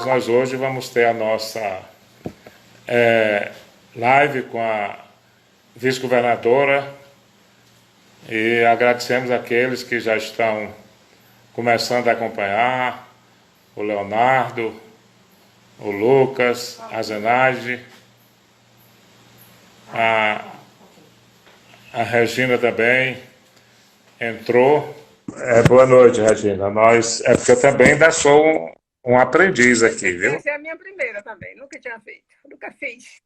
nós hoje vamos ter a nossa live com a vice-governadora e agradecemos aqueles que já estão começando a acompanhar, o Leonardo, o Lucas, a Zenaide, a Regina também entrou. Boa noite, Regina. É porque eu também ainda sou um aprendiz aqui, viu? Essa é a minha primeira também, nunca tinha feito, nunca fiz.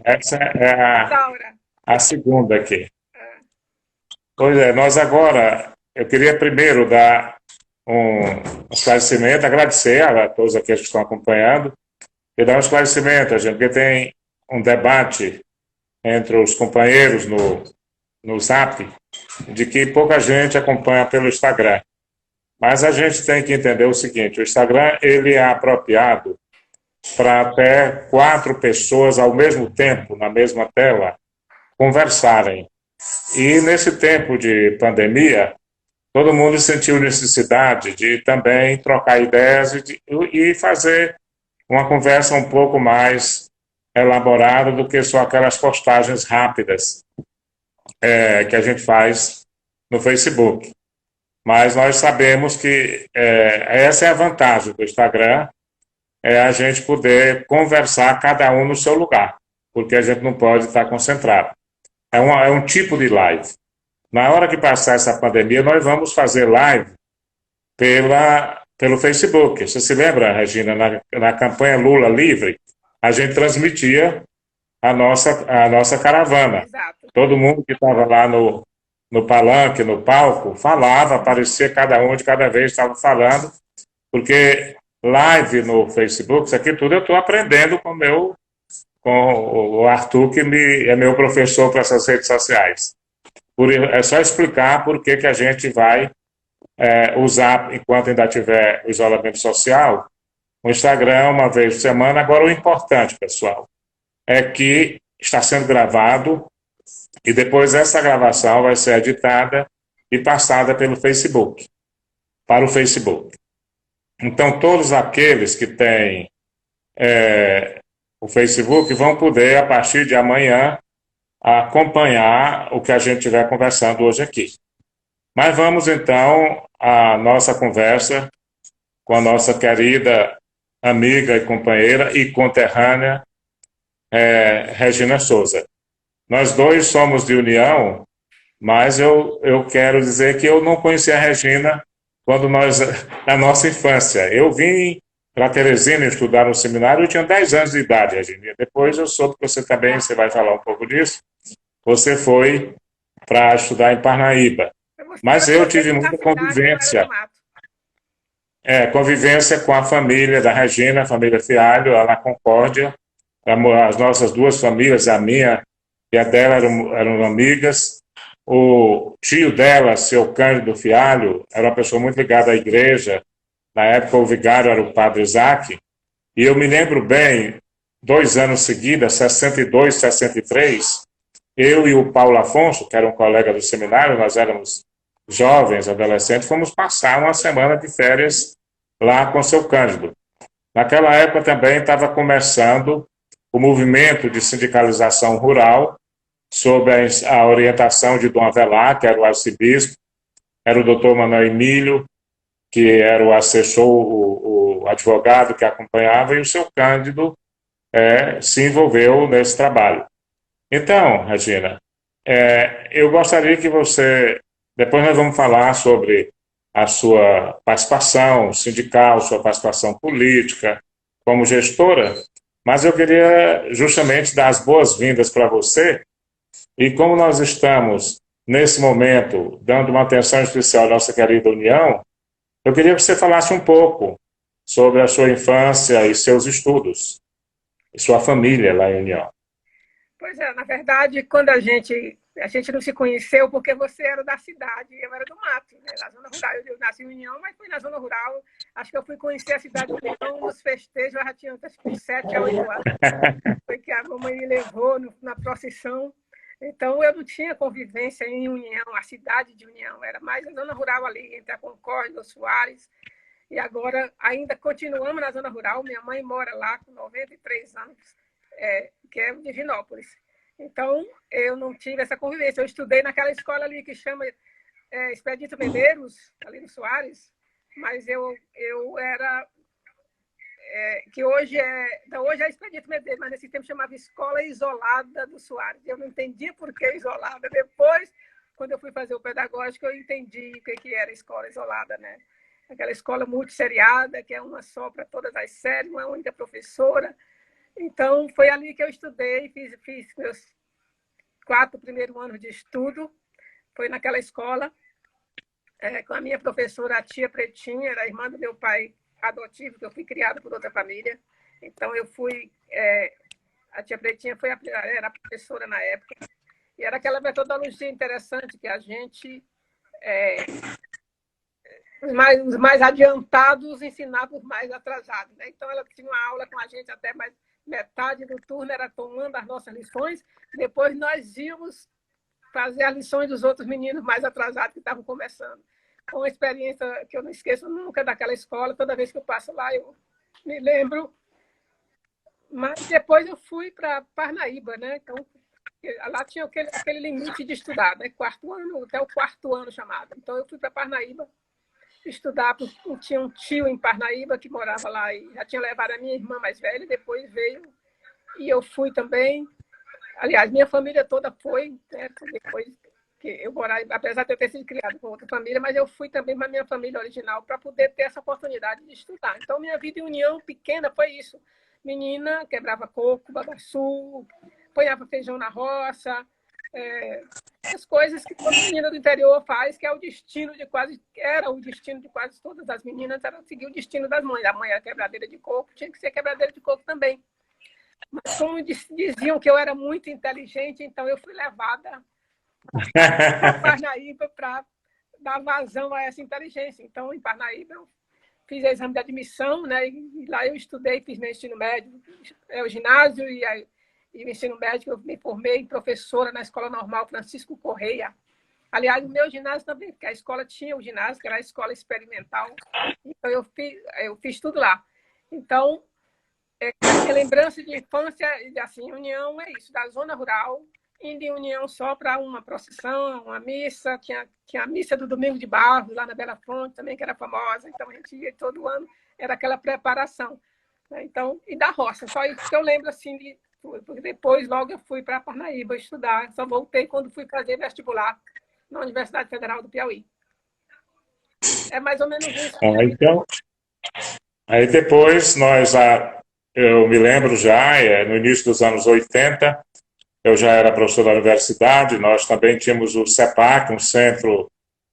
Essa é Laura. a segunda aqui. Pois é, eu queria primeiro dar um esclarecimento, agradecer a todos aqueles que estão acompanhando e dar um esclarecimento, gente, porque tem um debate entre os companheiros no Zap de que pouca gente acompanha pelo Instagram. Mas a gente tem que entender o seguinte, o Instagram ele é apropriado para até 4 pessoas ao mesmo tempo, na mesma tela, conversarem. E nesse tempo de pandemia, todo mundo sentiu necessidade de também trocar ideias e fazer uma conversa um pouco mais elaborada do que só aquelas postagens rápidas que a gente faz no Facebook. Mas nós sabemos que essa é a vantagem do Instagram, é a gente poder conversar cada um no seu lugar, porque a gente não pode estar concentrado. É um tipo de live. Na hora que passar essa pandemia, nós vamos fazer live pelo Facebook. Você se lembra, Regina, na campanha Lula Livre, a gente transmitia a nossa caravana. Exato. Todo mundo que estava lá no palanque, no palco, falava, aparecia cada um de cada vez, estava falando, porque live no Facebook, isso aqui tudo eu estou aprendendo com o Arthur, que é meu professor para essas redes sociais. É só explicar por que a gente vai usar, enquanto ainda tiver o isolamento social, o Instagram uma vez por semana. Agora, o importante, pessoal, é que está sendo gravado e depois essa gravação vai ser editada e passada pelo Facebook, para o Facebook. Então, todos aqueles que têm o Facebook vão poder, a partir de amanhã, acompanhar o que a gente estiver conversando hoje aqui. Mas vamos, então, à nossa conversa com a nossa querida amiga e companheira e conterrânea, Regina Souza. Nós dois somos de união, mas eu quero dizer que eu não conheci a Regina na nossa infância. Eu vim para Teresina estudar no seminário, eu tinha 10 anos de idade, Regina. Depois eu soube que você também, você vai falar um pouco disso, você foi para estudar em Parnaíba. Mas eu tive muita convivência. Convivência com a família da Regina, a família Fialho, lá na Concórdia. As nossas duas famílias, a minha e a dela, eram amigas. O tio dela, seu Cândido Fialho, era uma pessoa muito ligada à igreja. Na época, o vigário era o padre Isaac. E eu me lembro bem, 2 anos seguidos, 62, 63, eu e o Paulo Afonso, que era um colega do seminário, nós éramos jovens, adolescentes, fomos passar uma semana de férias lá com seu Cândido. Naquela época também estava começando o movimento de sindicalização rural, sob a orientação de Dom Avelar, que era o arcebispo, era o doutor Manuel Emílio, que era o assessor, o advogado que acompanhava, e o seu Cândido se envolveu nesse trabalho. Então, Regina, eu gostaria que você... Depois nós vamos falar sobre a sua participação sindical, sua participação política, como gestora, mas eu queria justamente dar as boas-vindas para você, e como nós estamos, nesse momento, dando uma atenção especial à nossa querida União, eu queria que você falasse um pouco sobre a sua infância e seus estudos, e sua família lá em União. Pois é, na verdade, quando a gente não se conheceu porque você era da cidade e eu era do mato, né? Na zona rural. Eu nasci em União, mas fui na zona rural. Acho que eu fui conhecer a cidade de União nos festejos, eu já tinha uns 7 a 8 anos. Foi que a mamãe me levou na procissão. Então, eu não tinha convivência em União, a cidade de União. Era mais a zona rural ali, entre a Concórdia, os Soares. e agora ainda continuamos na zona rural. Minha mãe mora lá com 93 anos, que é em Divinópolis. Então, eu não tive essa convivência. Eu estudei naquela escola ali que chama Expedito Medeiros, ali no Soares, mas eu era... que hoje é Expedito Medeiros, mas nesse tempo chamava Escola Isolada do Soares. Eu não entendi por que isolada. Depois, quando eu fui fazer o pedagógico, eu entendi o que era escola isolada, né? Aquela escola multisseriada, que é uma só para todas as séries, uma única professora. Então, foi ali que eu estudei, fiz meus 4 primeiros anos de estudo. Foi naquela escola, com a minha professora, a tia Pretinha, era irmã do meu pai adotivo, que eu fui criada por outra família. Então, eu fui... a tia Pretinha era a professora na época. E era aquela metodologia interessante que a gente... os mais adiantados ensinavam os mais atrasados, né? Então, ela tinha uma aula com a gente até mais metade do turno, era tomando as nossas lições. Depois, nós íamos fazer as lições dos outros meninos mais atrasados que estavam começando. Foi uma experiência que eu não esqueço nunca daquela escola. Toda vez que eu passo lá, eu me lembro. Mas depois eu fui para Parnaíba, né? Então, lá tinha aquele limite de estudar, né? Quarto ano, até o quarto ano chamado. Então, eu fui para Parnaíba estudar, porque tinha um tio em Parnaíba que morava lá e já tinha levado a minha irmã mais velha, depois veio e eu fui também. Aliás, minha família toda foi, né? Depois que eu morava, apesar de eu ter sido criada com outra família, mas eu fui também para a minha família original para poder ter essa oportunidade de estudar. Então, minha vida em união pequena foi isso. Menina, quebrava coco, babaçu, ponhava feijão na roça, as coisas que toda menina do interior faz, que é o destino de era o destino de quase todas as meninas, era seguir o destino das mães. A mãe era quebradeira de coco, tinha que ser quebradeira de coco também. Mas como diziam que eu era muito inteligente, então eu fui levada para Parnaíba para dar vazão a essa inteligência. Então, em Parnaíba, eu fiz exame de admissão, né? E lá eu estudei, fiz meu ensino médio, o ginásio e o ensino médio. Eu me formei professora na Escola Normal Francisco Correia. Aliás, o meu ginásio também, porque a escola tinha o ginásio, que era a escola experimental. Então, eu fiz tudo lá. Então, a lembrança de infância, assim, união é isso, da zona rural, indo em união só para uma procissão, uma missa, tinha a missa do Domingo de Barros, lá na Bela Fonte também, que era famosa, então a gente ia todo ano, era aquela preparação. Né? Então, e da roça, só isso que eu lembro, assim, porque depois, logo, eu fui para Parnaíba estudar, só voltei quando fui fazer vestibular na Universidade Federal do Piauí. É mais ou menos isso. Então, aí depois eu me lembro já, no início dos anos 80, eu já era professor da universidade, nós também tínhamos o CEPAC, um Centro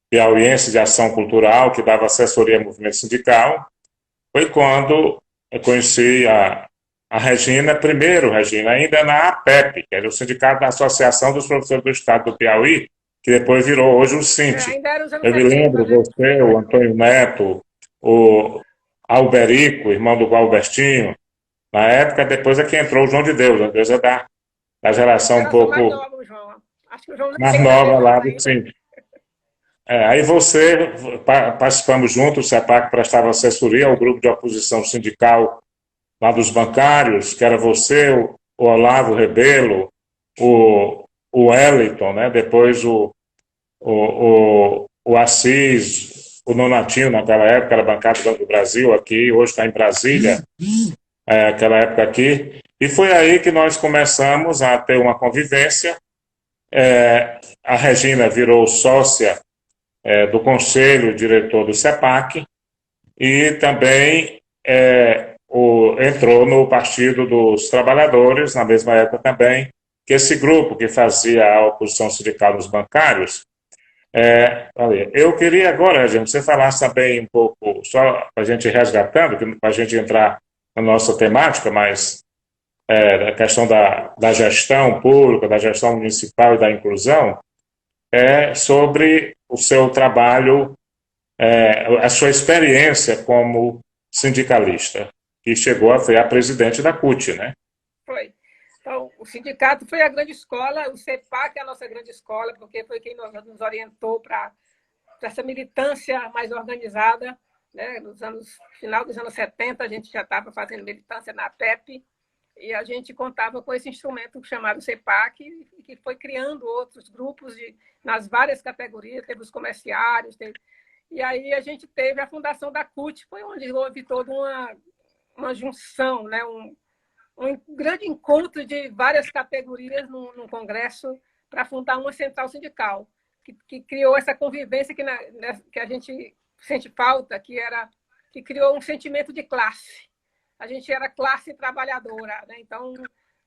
Piauiense de Ação Cultural, que dava assessoria ao movimento sindical. Foi quando eu conheci a Regina, primeiro, Regina, ainda na APEP, que era o Sindicato da Associação dos Professores do Estado do Piauí, que depois virou hoje o SINT. Ainda era os anos Eu me 70, lembro, né? você, o Antônio Neto, o Alberico, irmão do Albertinho. Na época, depois é que entrou o João de Deus. João de Deus é da geração um pouco mais nova, João. Acho que o João mais nova lá do SINT. Aí participamos juntos, o CEPAC prestava assessoria ao grupo de oposição sindical lá dos bancários, que era você, o Olavo Rebelo, o Wellington, né? Depois o Assis, o Nonatinho, naquela época, era bancário do Banco do Brasil aqui, hoje está em Brasília, aquela época aqui. E foi aí que nós começamos a ter uma convivência. A Regina virou sócia do conselho diretor do CEPAC e também entrou no Partido dos Trabalhadores, na mesma época também, que esse grupo que fazia a oposição sindical dos bancários. Eu queria agora, Regina, que você falasse também um pouco, só para a gente resgatando, para a gente entrar na nossa temática, mas a questão da gestão pública, da gestão municipal e da inclusão, sobre o seu trabalho, a sua experiência como sindicalista, que chegou a ser a presidente da CUT, né? Foi. Então, o sindicato foi a grande escola, o CEPAC é a nossa grande escola, porque foi quem nos orientou para essa militância mais organizada. né? Final dos anos 70, a gente já estava fazendo militância na PEP, e a gente contava com esse instrumento chamado CEPAC, que foi criando outros grupos nas várias categorias, teve os comerciários, e aí a gente teve a fundação da CUT, foi onde houve toda uma junção, né? Um grande encontro de várias categorias num congresso para fundar uma central sindical, que criou essa convivência que a gente sente falta, que criou um sentimento de classe. A gente era classe trabalhadora, né? Então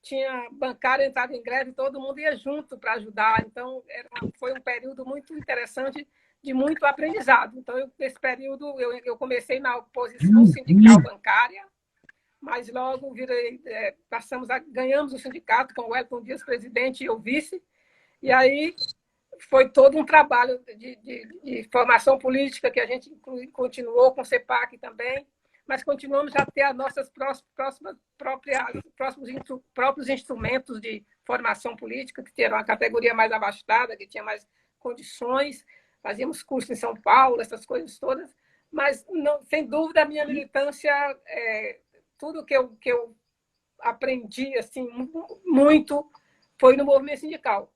tinha bancário, entrava em greve, todo mundo ia junto para ajudar. Então foi um período muito interessante, de muito aprendizado. Então nesse período eu comecei na oposição sindical bancária, mas logo ganhamos o sindicato com o Wellington Dias presidente e eu vice, e aí foi todo um trabalho de formação política que a gente continuou com o CEPAC também, mas continuamos a ter as nossas próprios instrumentos de formação política, que tinham uma categoria mais abastada, que tinha mais condições, fazíamos curso em São Paulo, essas coisas todas, mas não, sem dúvida a minha militância, tudo que eu aprendi assim, muito foi no movimento sindical.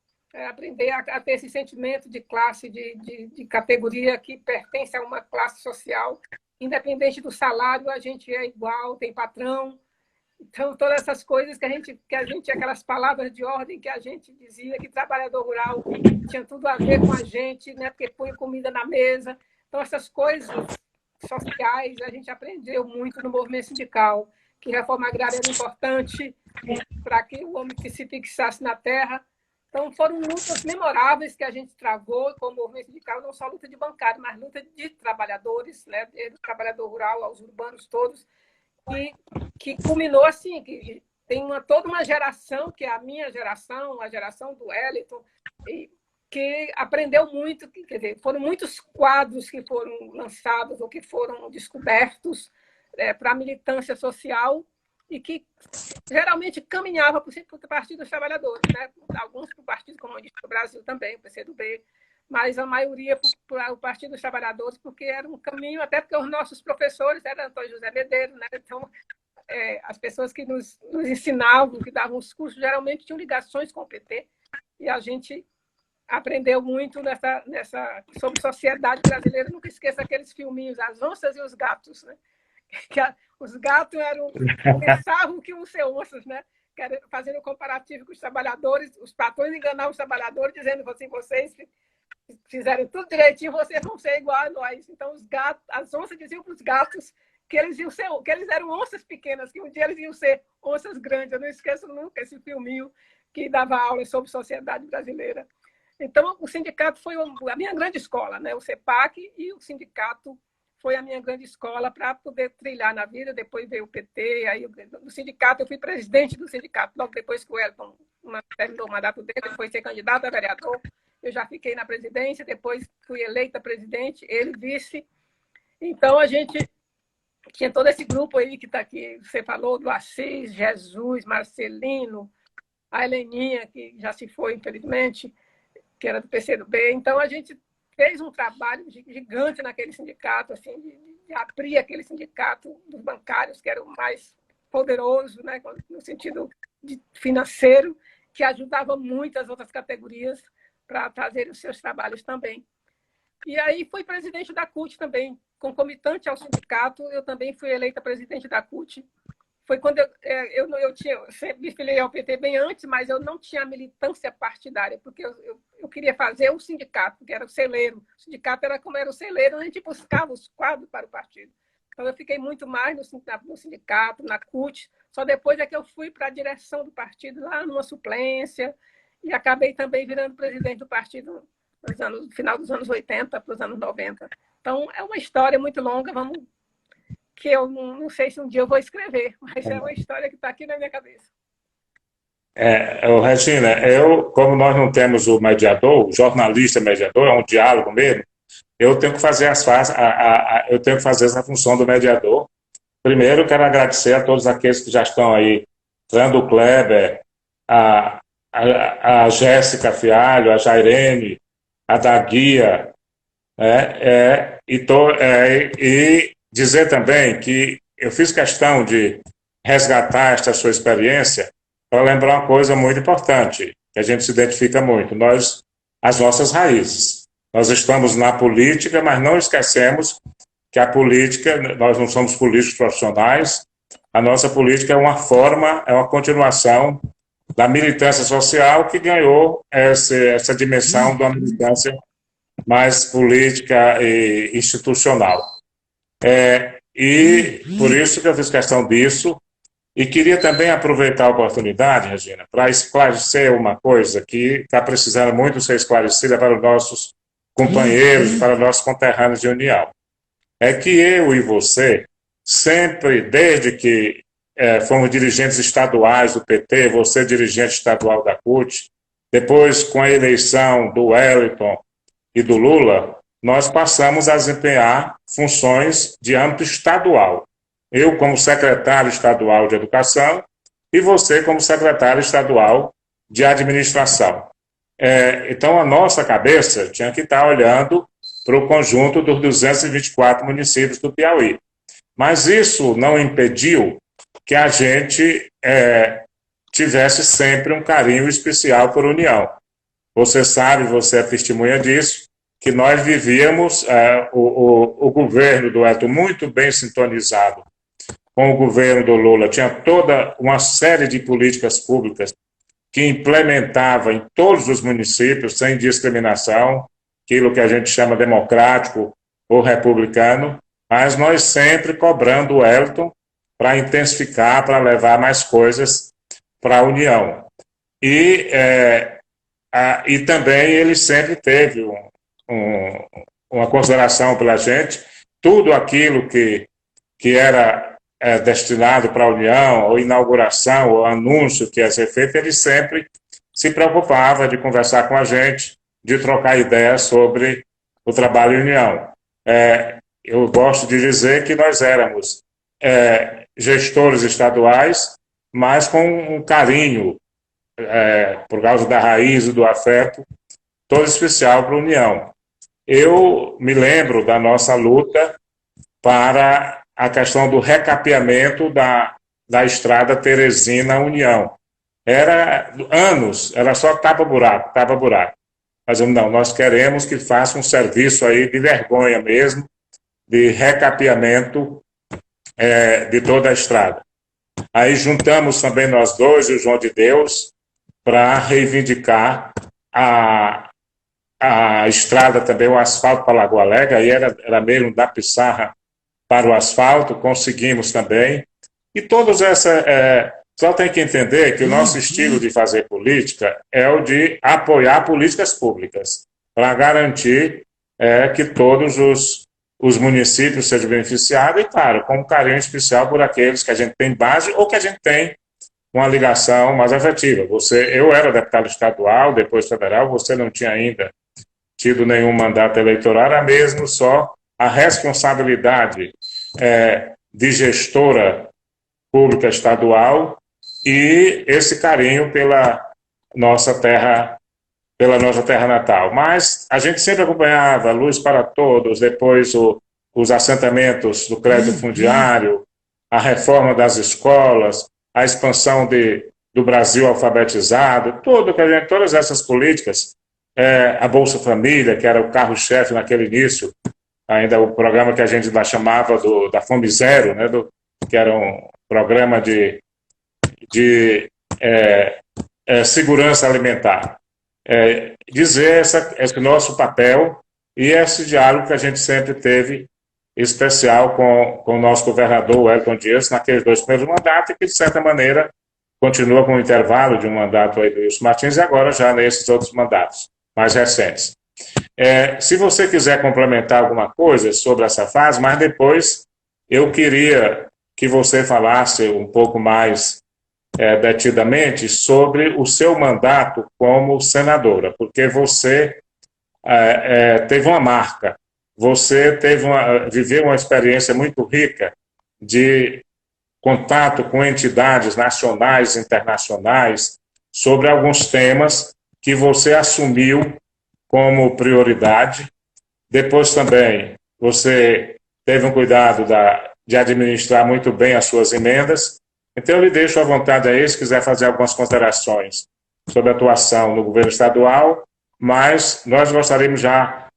Aprender a ter esse sentimento de classe, de categoria que pertence a uma classe social. Independente do salário, a gente é igual, tem patrão. Então, todas essas coisas que a gente, aquelas palavras de ordem que a gente dizia, que trabalhador rural tinha tudo a ver com a gente, né? Porque põe comida na mesa. Então, essas coisas sociais a gente aprendeu muito no movimento sindical, que reforma agrária era importante para que o homem que se fixasse na terra. Então, foram lutas memoráveis que a gente travou com o movimento sindical, não só luta de bancário, mas luta de trabalhadores, né? Do trabalhador rural aos urbanos todos, que culminou assim, que tem toda uma geração, que é a minha geração, a geração do Wellington, que aprendeu muito, quer dizer, foram muitos quadros que foram lançados ou que foram descobertos para a militância social, e que geralmente caminhava para o Partido dos Trabalhadores, né? Alguns para o Partido Comunista do Brasil também, o PCdoB, mas a maioria para o Partido dos Trabalhadores, porque era um caminho, até porque os nossos professores eram Antônio José Medeiros, né? Então, as pessoas que nos ensinavam, que davam os cursos, geralmente tinham ligações com o PT, e a gente aprendeu muito sobre sociedade brasileira. Nunca esqueça aqueles filminhos, As Onças e os Gatos, né? Que os gatos pensavam que iam ser onças, né? Fazendo comparativo com os trabalhadores, os patrões enganavam os trabalhadores, dizendo assim, vocês fizerem tudo direitinho, vocês vão ser igual a nós. Então, as onças diziam para os gatos que eles eram onças pequenas, que um dia eles iam ser onças grandes. Eu não esqueço nunca esse filminho que dava aula sobre sociedade brasileira. Então, o sindicato foi a minha grande escola, né? O CEPAC e o sindicato foi a minha grande escola para poder trilhar na vida. Depois veio o PT, aí no sindicato eu fui presidente do sindicato. Logo depois que o Wellington terminou o mandato dele, ele foi ser candidato a vereador. Eu já fiquei na presidência, depois fui eleita presidente, ele vice. Então, a gente tinha todo esse grupo aí que está aqui, você falou, do Assis, Jesus, Marcelino, a Heleninha, que já se foi, infelizmente, que era do PCdoB. Então, a gente fez um trabalho gigante naquele sindicato, assim, de abrir aquele sindicato dos bancários, que era o mais poderoso, né, no sentido financeiro, que ajudava muito as outras categorias para fazerem os seus trabalhos também. E aí fui presidente da CUT também, concomitante ao sindicato, eu também fui eleita presidente da CUT. Foi quando eu sempre me filiei ao PT bem antes, mas eu não tinha militância partidária, porque eu queria fazer o sindicato, que era o celeiro. O sindicato era como era o celeiro, a gente buscava os quadros para o partido. Então, eu fiquei muito mais no sindicato, na CUT, só depois é que eu fui para a direção do partido, lá numa suplência, e acabei também virando presidente do partido no final dos anos 80 para os anos 90. Então, é uma história muito longa, que eu não sei se um dia eu vou escrever, mas é uma história que está aqui na minha cabeça. Regina, como nós não temos o mediador, o jornalista mediador, é um diálogo mesmo, eu tenho que fazer eu tenho que fazer essa função do mediador. Primeiro, quero agradecer a todos aqueles que já estão aí, Fernando Kleber, a Jéssica Fialho, a Jairene, a Daguia, e dizer também que eu fiz questão de resgatar esta sua experiência para lembrar uma coisa muito importante, que a gente se identifica muito, as nossas raízes. Nós estamos na política, mas não esquecemos que a política, nós não somos políticos profissionais, a nossa política é uma forma, é uma continuação da militância social que ganhou essa dimensão de uma militância mais política e institucional. E por isso que eu fiz questão disso, e queria também aproveitar a oportunidade, Regina, para esclarecer uma coisa que está precisando muito ser esclarecida para os nossos companheiros, para os nossos conterrâneos de união. É que eu e você, sempre, desde que fomos dirigentes estaduais do PT, você dirigente estadual da CUT, depois com a eleição do Wellington e do Lula, nós passamos a desempenhar funções de âmbito estadual. Eu como secretário estadual de Educação e você como secretário estadual de Administração. Então, a nossa cabeça tinha que estar olhando para o conjunto dos 224 municípios do Piauí. Mas isso não impediu que a gente tivesse sempre um carinho especial por União. Você sabe, você é testemunha disso, que nós vivíamos o governo do Wellington muito bem sintonizado com o governo do Lula. Tinha toda uma série de políticas públicas que implementava em todos os municípios, sem discriminação, aquilo que a gente chama democrático ou republicano, mas nós sempre cobrando o Wellington para intensificar, para levar mais coisas para a União. E também ele sempre teve uma consideração pela gente, tudo aquilo que era destinado para a União, ou inauguração, ou anúncio que ia ser feito, ele sempre se preocupava de conversar com a gente, de trocar ideias sobre o trabalho em União. Eu gosto de dizer que nós éramos gestores estaduais, mas com um carinho, por causa da raiz e do afeto, todo especial para a União. Eu me lembro da nossa luta para a questão do recapeamento da estrada Teresina-União. Era anos, era só tapa-buraco, tapa-buraco. Mas não, nós queremos que faça um serviço aí de vergonha mesmo, de recapeamento de toda a estrada. Aí juntamos também nós dois e o João de Deus para reivindicar a estrada também, o asfalto para Lagoa Alegre, aí era mesmo da pissarra para o asfalto, conseguimos também. E todas essas... só tem que entender que o nosso estilo de fazer política é o de apoiar políticas públicas, para garantir que todos os municípios sejam beneficiados, e, claro, com um carinho especial por aqueles que a gente tem base ou que a gente tem uma ligação mais afetiva. Eu era deputado estadual, depois federal, você não tinha ainda tido nenhum mandato eleitoral, era mesmo só a responsabilidade de gestora pública estadual e esse carinho pela nossa terra natal. Mas a gente sempre acompanhava Luz para Todos, depois os assentamentos do crédito fundiário, a reforma das escolas, a expansão do Brasil alfabetizado, todas essas políticas, a Bolsa Família, que era o carro-chefe naquele início, ainda o programa que a gente chamava da Fome Zero, né, que era um programa de segurança alimentar. Dizer esse nosso papel e esse diálogo que a gente sempre teve especial com o nosso governador Wellington Dias naqueles 2 primeiros mandatos e que, de certa maneira, continua com o intervalo de um mandato aí do Wilson Martins e agora já nesses outros mandatos mais recentes. Se você quiser complementar alguma coisa sobre essa fase, mas depois eu queria que você falasse um pouco mais detidamente sobre o seu mandato como senadora, porque você teve uma marca, você viveu uma experiência muito rica de contato com entidades nacionais e internacionais sobre alguns temas que você assumiu como prioridade. Depois também você teve um cuidado de administrar muito bem as suas emendas. Então, eu lhe deixo à vontade aí, se quiser fazer algumas considerações sobre a atuação no governo estadual, mas nós gostaríamos já,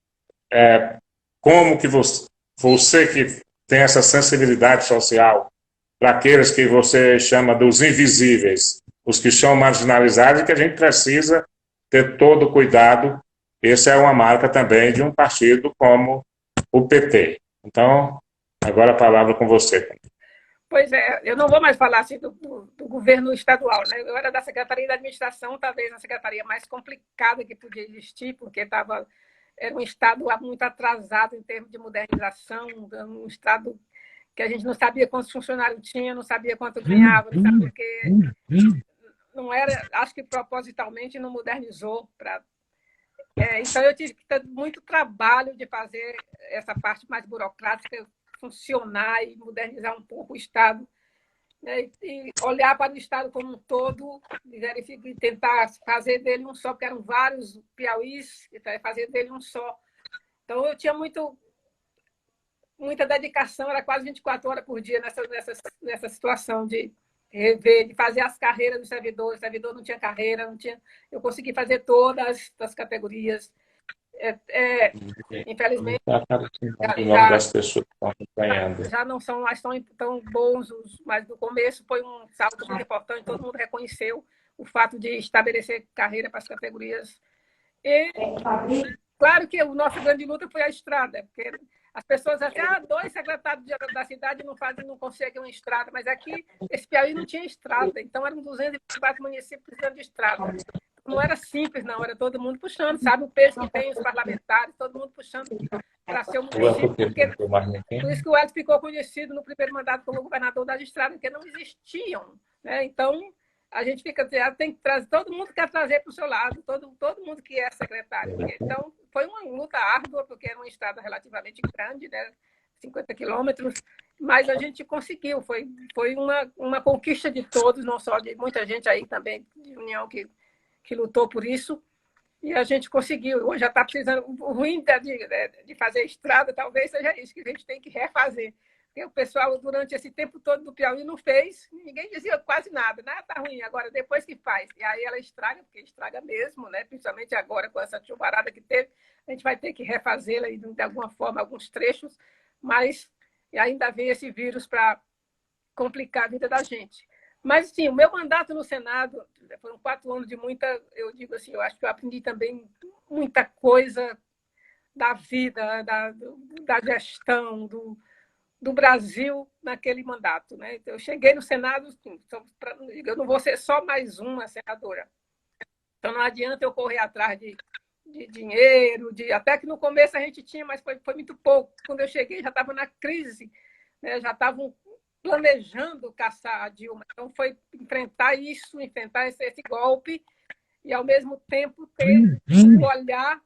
como que você que tem essa sensibilidade social para aqueles que você chama dos invisíveis, os que são marginalizados, e que a gente precisa ter todo o cuidado. Essa é uma marca também de um partido como o PT. Então, agora a palavra com você. Pois é, eu não vou mais falar assim do governo estadual, né? Eu era da Secretaria da Administração, talvez a secretaria mais complicada que podia existir, porque era um estado muito atrasado em termos de modernização, um estado que a gente não sabia quantos funcionários tinha, não sabia quanto ganhava, não sabia porque não era, acho que propositalmente não modernizou. Então eu tive que ter muito trabalho de fazer essa parte mais burocrática funcionar e modernizar um pouco o Estado, né? E olhar para o Estado como um todo e tentar fazer dele um só, porque eram vários Piauís, fazer dele um só. Então eu tinha muita dedicação, era quase 24 horas por dia nessa situação de rever, de fazer as carreiras dos servidores. O servidor não tinha carreira, não tinha. Eu consegui fazer todas as categorias. Infelizmente, já não são mais tão bons, mas no começo foi um salto muito importante, todo mundo reconheceu o fato de estabelecer carreira para as categorias. E, claro que o nosso grande luta foi a estrada, porque as pessoas até 2 secretários da cidade não conseguem uma estrada, mas aqui, esse Piauí não tinha estrada, então eram 224 municípios precisando de estrada. Não era simples, não, era todo mundo puxando, sabe o peso que tem os parlamentares, todo mundo puxando para ser um município. Por isso que o Edson ficou conhecido no primeiro mandato como governador das estradas, porque não existiam, né? Então, a gente tem que trazer, todo mundo quer trazer para o seu lado, todo mundo que é secretário. Então, foi uma luta árdua, porque era uma estrada relativamente grande, né? 50 quilômetros, mas a gente conseguiu, foi uma conquista de todos, não só de muita gente aí também, de União que lutou por isso, e a gente conseguiu. Hoje já está precisando. O ruim de fazer estrada talvez seja isso, que a gente tem que refazer. Porque o pessoal, durante esse tempo todo do Piauí, não fez, ninguém dizia quase nada, né? Tá ruim, agora depois que faz. E aí ela estraga, porque estraga mesmo, né? Principalmente agora com essa chuvarada que teve, a gente vai ter que refazê-la de alguma forma, alguns trechos, mas ainda vem esse vírus para complicar a vida da gente. Mas, sim, o meu mandato no Senado foram 4 anos de muita, eu digo assim, eu acho que eu aprendi também muita coisa da vida, da gestão, do Brasil naquele mandato, né? Então, eu cheguei no Senado, eu não vou ser só mais uma senadora. Então, não adianta eu correr atrás de dinheiro, até que no começo a gente tinha, mas foi muito pouco. Quando eu cheguei, já estava na crise, né? Já estavam planejando caçar a Dilma. Então, foi enfrentar esse golpe e, ao mesmo tempo, ter um olhar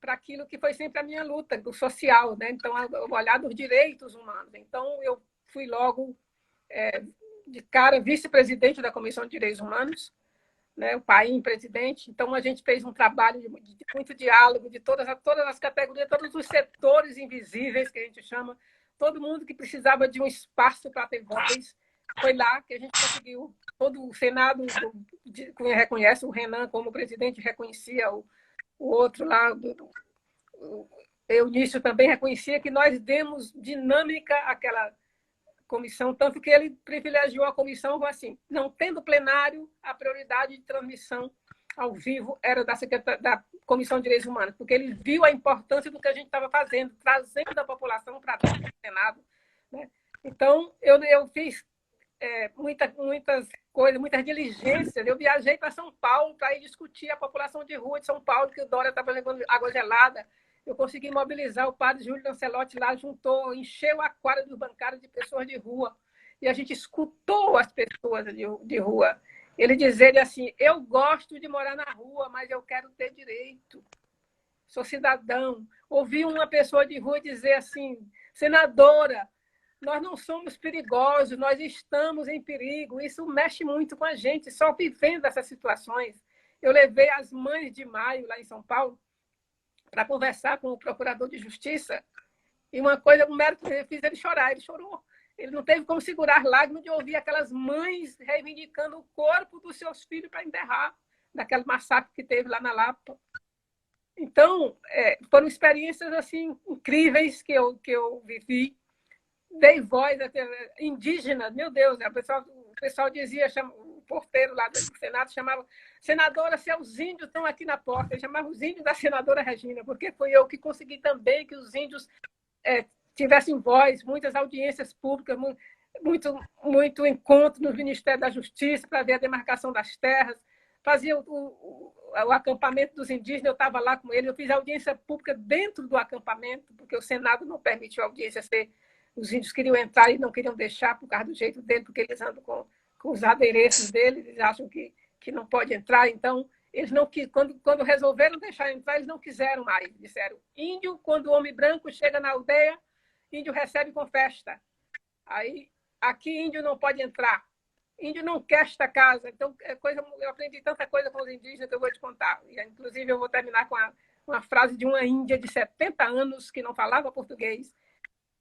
para aquilo que foi sempre a minha luta, do social, né? Então, o olhar dos direitos humanos. Então, eu fui logo, de cara, vice-presidente da Comissão de Direitos Humanos, né? O Paim presidente. Então, a gente fez um trabalho de muito diálogo de todas as categorias, todos os setores invisíveis, que a gente chama, todo mundo que precisava de um espaço para ter voz, foi lá que a gente conseguiu. Todo o Senado reconhece, o Renan como presidente reconhecia, o outro lá, o Eunício também reconhecia que nós demos dinâmica àquela comissão, tanto que ele privilegiou a comissão assim, não tendo plenário, a prioridade de transmissão ao vivo era da Comissão de Direitos Humanos, porque ele viu a importância do que a gente estava fazendo, trazendo a população para dentro do Senado, né? Então, eu fiz muitas coisas, muitas diligências. Eu viajei para São Paulo para ir discutir a população de rua de São Paulo, que o Dória estava levando água gelada. Eu consegui mobilizar o padre Júlio Lancelotti lá, encheu a quadra dos bancários de pessoas de rua. E a gente escutou as pessoas de rua. Ele dizia assim, eu gosto de morar na rua, mas eu quero ter direito. Sou cidadão. Ouvi uma pessoa de rua dizer assim, senadora, nós não somos perigosos, nós estamos em perigo. Isso mexe muito com a gente, só vivendo essas situações. Eu levei as mães de maio lá em São Paulo para conversar com o procurador de justiça E uma coisa, um mérito que eu fiz ele chorar, ele chorou. Ele não teve como segurar lágrimas de ouvir aquelas mães reivindicando o corpo dos seus filhos para enterrar, daquele massacre que teve lá na Lapa. Então, foram experiências assim incríveis que eu vivi. Dei voz até indígena, meu Deus, o pessoal dizia, o porteiro lá do Senado chamava, senadora, seus índios estão aqui na porta. Ele chamava os índios da senadora Regina, porque foi eu que consegui também que os índios tivessem voz, muitas audiências públicas, muito encontro no Ministério da Justiça para ver a demarcação das terras, fazia o acampamento dos indígenas, eu estava lá com ele, eu fiz audiência pública dentro do acampamento, porque o Senado não permitiu a audiência ser... Os índios queriam entrar e não queriam deixar por causa do jeito dele, porque eles andam com os adereços deles, eles acham que não pode entrar, então... Eles não quando resolveram deixar entrar, eles não quiseram mais. Disseram, índio, quando o homem branco chega na aldeia, índio recebe com festa. Aí, aqui índio não pode entrar. Índio não quer esta casa. Então, eu aprendi tanta coisa com os indígenas que eu vou te contar. E, inclusive, eu vou terminar com uma frase de uma índia de 70 anos que não falava português.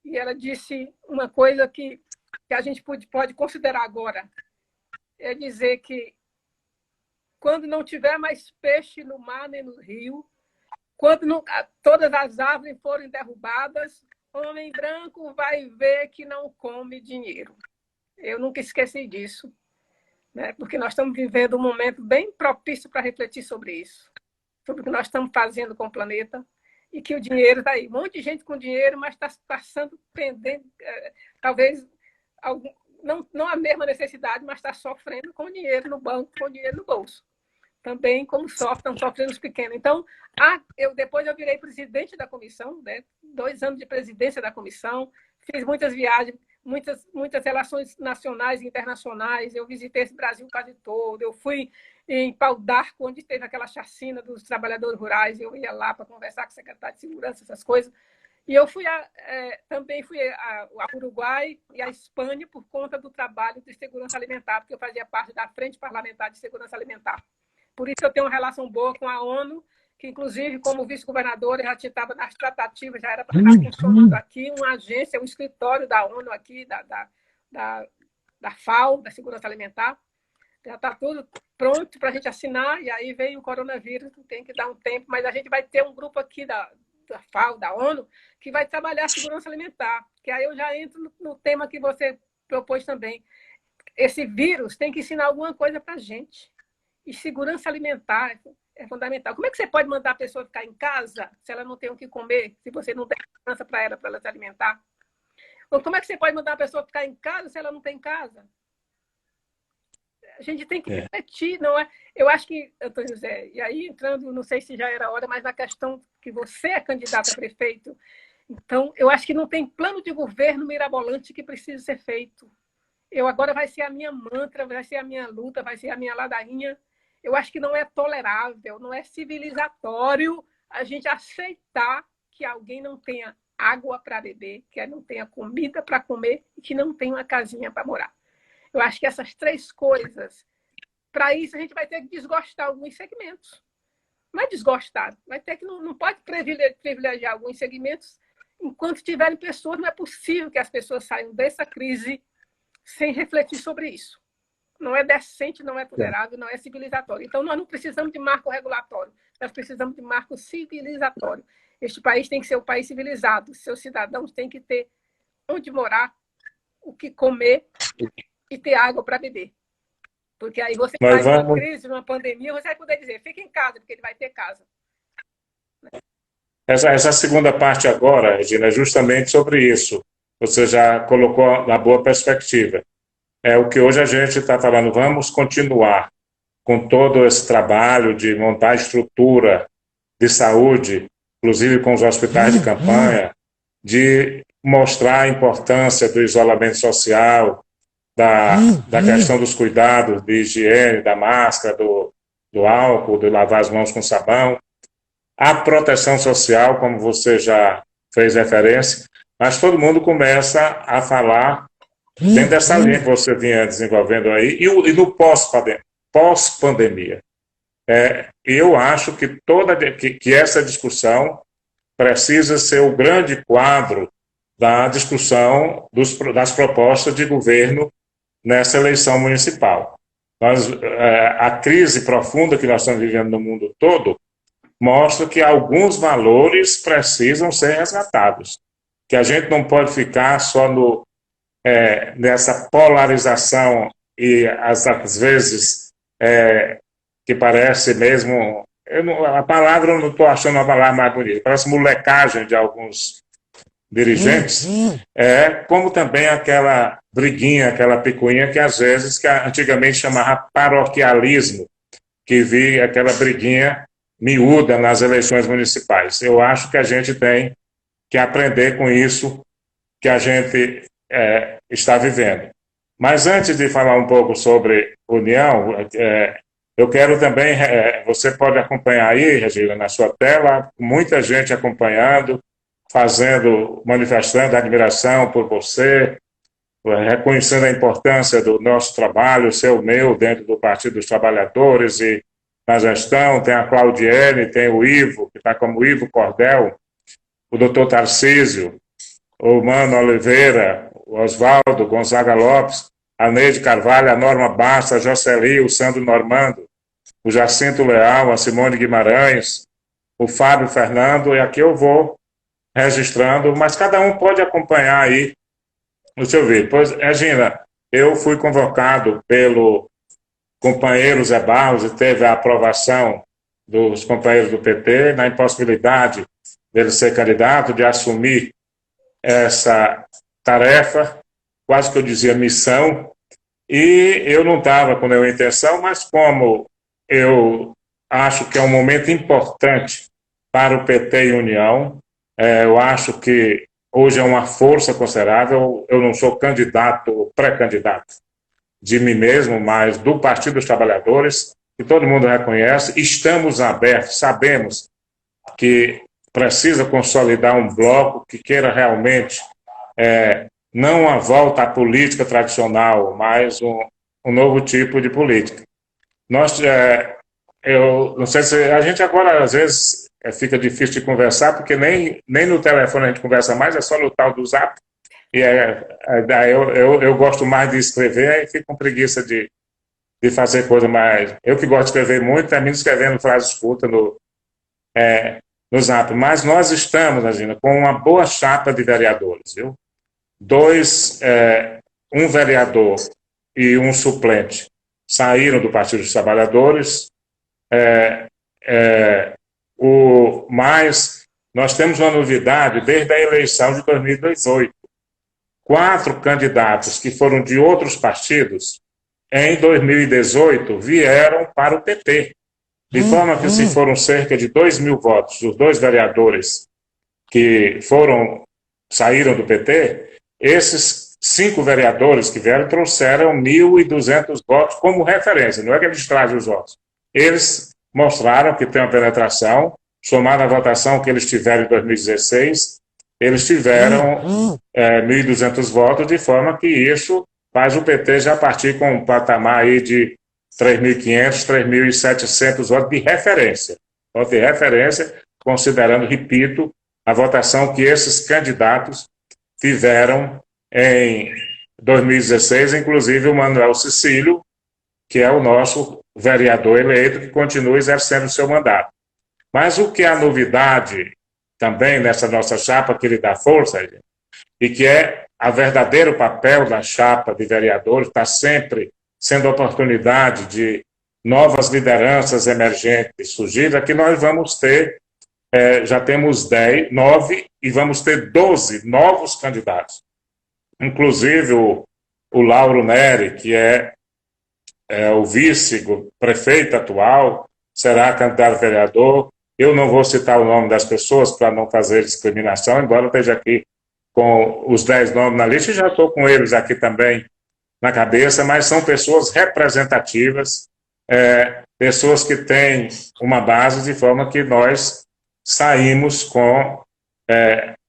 E ela disse uma coisa que a gente pode considerar agora. É dizer que quando não tiver mais peixe no mar nem no rio, quando todas as árvores forem derrubadas, homem branco vai ver que não come dinheiro. Eu nunca esqueci disso, né? Porque nós estamos vivendo um momento bem propício para refletir sobre isso, sobre o que nós estamos fazendo com o planeta, e que o dinheiro está aí. Um monte de gente com dinheiro, mas está passando pendente, talvez não a mesma necessidade, mas está sofrendo com dinheiro no banco, com dinheiro no bolso. Também como estão sofrendo os pequenos. Então, depois eu virei presidente da comissão, né? 2 anos de presidência da comissão, fiz muitas viagens, muitas relações nacionais e internacionais, eu visitei esse Brasil quase todo, eu fui em Pau d'Arco, onde teve aquela chacina dos trabalhadores rurais, eu ia lá para conversar com o secretário de segurança, essas coisas, e eu também fui ao Uruguai e à Espanha por conta do trabalho de segurança alimentar, porque eu fazia parte da Frente Parlamentar de Segurança Alimentar. Por isso eu tenho uma relação boa com a ONU, que, inclusive, como vice-governadora, já estava nas tratativas, já era para estar funcionando aqui uma agência, um escritório da ONU aqui, da FAO, da Segurança Alimentar. Já está tudo pronto para a gente assinar, e aí veio o coronavírus, tem que dar um tempo, mas a gente vai ter um grupo aqui da FAO, da ONU, que vai trabalhar a segurança alimentar, que aí eu já entro no tema que você propôs também. Esse vírus tem que ensinar alguma coisa para a gente. E segurança alimentar é fundamental. Como é que você pode mandar a pessoa ficar em casa se ela não tem o que comer, se você não tem segurança para ela se alimentar? Ou como é que você pode mandar a pessoa ficar em casa se ela não tem casa? A gente tem que refletir, não é? Eu acho que, Antônio José, e aí entrando, não sei se já era hora, mas na questão que você é candidato a prefeito, então eu acho que não tem plano de governo mirabolante que precisa ser feito. Agora vai ser a minha mantra, vai ser a minha luta, vai ser a minha ladainha. Eu acho que não é tolerável, não é civilizatório a gente aceitar que alguém não tenha água para beber, que não tenha comida para comer e que não tenha uma casinha para morar. Eu acho que essas 3 coisas, para isso a gente vai ter que desgostar alguns segmentos. Não é desgostar, vai ter que não pode privilegiar alguns segmentos enquanto tiverem pessoas. Não é possível que as pessoas saiam dessa crise sem refletir sobre isso. Não é decente, não é tolerável, não é civilizatório. Então, nós não precisamos de marco regulatório, nós precisamos de marco civilizatório. Este país tem que ser um país civilizado, seus cidadãos têm que ter onde morar, o que comer e ter água para beber. Porque aí você faz uma crise, uma pandemia, você vai poder dizer, fica em casa, porque ele vai ter casa. Essa segunda parte agora, Regina, é justamente sobre isso. Você já colocou na boa perspectiva. É o que hoje a gente está falando, vamos continuar com todo esse trabalho de montar estrutura de saúde, inclusive com os hospitais de campanha, de mostrar a importância do isolamento social, da questão dos cuidados de higiene, da máscara, do álcool, de lavar as mãos com sabão, a proteção social, como você já fez referência, mas todo mundo começa a falar dentro dessa linha que você vinha desenvolvendo aí, e no pós-pandemia. Eu acho que essa discussão precisa ser o grande quadro da discussão das propostas de governo nessa eleição municipal. A crise profunda que nós estamos vivendo no mundo todo mostra que alguns valores precisam ser resgatados, que a gente não pode ficar só nessa polarização e, às vezes, que parece mesmo... a palavra, eu não estou achando a palavra mais bonita, parece molecagem de alguns dirigentes, como também aquela briguinha, aquela picuinha que às vezes, que antigamente chamava paroquialismo, que via aquela briguinha miúda nas eleições municipais. Eu acho que a gente tem que aprender com isso que a gente está vivendo. Mas antes de falar um pouco sobre união, eu quero também, você pode acompanhar aí, Regina, na sua tela, muita gente acompanhando, manifestando admiração por você, reconhecendo a importância do nosso trabalho, seu, meu, dentro do Partido dos Trabalhadores e na gestão. Tem a Claudiene, tem o Ivo, que está como Ivo Cordel, o doutor Tarcísio, o Mano Oliveira, o Oswaldo, Gonzaga Lopes, a Neide Carvalho, a Norma Basta, a Jocely, o Sandro Normando, o Jacinto Leal, a Simone Guimarães, o Fábio Fernando, e aqui eu vou registrando, mas cada um pode acompanhar aí no seu vídeo. Pois, Regina, eu fui convocado pelo companheiro Zé Barros e teve a aprovação dos companheiros do PT na impossibilidade dele ser candidato, de assumir essa tarefa, quase que eu dizia missão, e eu não estava com nenhuma intenção, mas como eu acho que é um momento importante para o PT e União, eu acho que hoje é uma força considerável. Eu não sou candidato, pré-candidato de mim mesmo, mas do Partido dos Trabalhadores, que todo mundo reconhece. Estamos abertos, sabemos que precisa consolidar um bloco que queira realmente, não a volta à política tradicional, mas um novo tipo de política. Eu não sei se a gente agora, às vezes, fica difícil de conversar, porque nem no telefone a gente conversa mais, é só no tal do Zap. E eu gosto mais de escrever, e fico com preguiça de fazer coisa mais... Eu que gosto de escrever muito, termino escrevendo frases curtas no Zap. Mas nós estamos, Regina, com uma boa chapa de vereadores, viu? Um vereador e um suplente saíram do Partido dos Trabalhadores, mas nós temos uma novidade desde a eleição de 2018. 4 candidatos que foram de outros partidos, em 2018, vieram para o PT. De forma que, se foram cerca de 2.000 votos, os 2 vereadores que saíram do PT, esses 5 vereadores que vieram trouxeram 1.200 votos como referência. Não é que eles trazem os votos. Eles mostraram que tem uma penetração, somada à votação que eles tiveram em 2016, eles tiveram 1.200 votos, de forma que isso faz o PT já partir com um patamar aí de 3.500, 3.700 votos de referência. Votos de referência, considerando, repito, a votação que esses candidatos tiveram em 2016, inclusive o Manuel Cecílio, que é o nosso vereador eleito, que continua exercendo o seu mandato. Mas o que é a novidade também nessa nossa chapa, que lhe dá força, e que é o verdadeiro papel da chapa de vereadores, está sempre sendo oportunidade de novas lideranças emergentes surgir, é que nós vamos ter, já temos 9 e vamos ter 12 novos candidatos. Inclusive o Lauro Neri, que é o vice-prefeito atual, será candidato a vereador. Eu não vou citar o nome das pessoas para não fazer discriminação, embora eu esteja aqui com os 10 nomes na lista, e já estou com eles aqui também na cabeça, mas são pessoas representativas, pessoas que têm uma base, de forma que nós saímos com...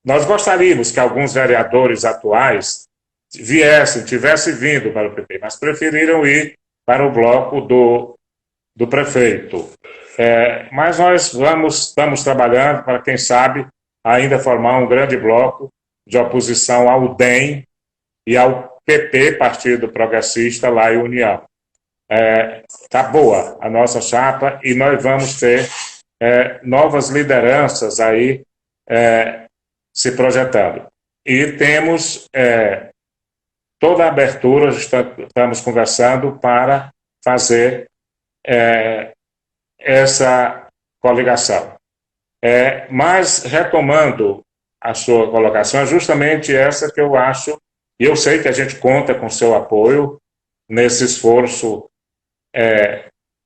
nós gostaríamos que alguns vereadores atuais tivessem vindo para o PT, mas preferiram ir para o bloco do prefeito. Mas nós estamos trabalhando para, quem sabe, ainda formar um grande bloco de oposição ao DEM e ao PP, Partido Progressista, lá em União. Está boa a nossa chapa e nós vamos ter novas lideranças aí se projetando. E temos toda a abertura, estamos conversando para fazer essa coligação. Mas, retomando a sua colocação, é justamente essa que eu acho, e eu sei que a gente conta com seu apoio nesse esforço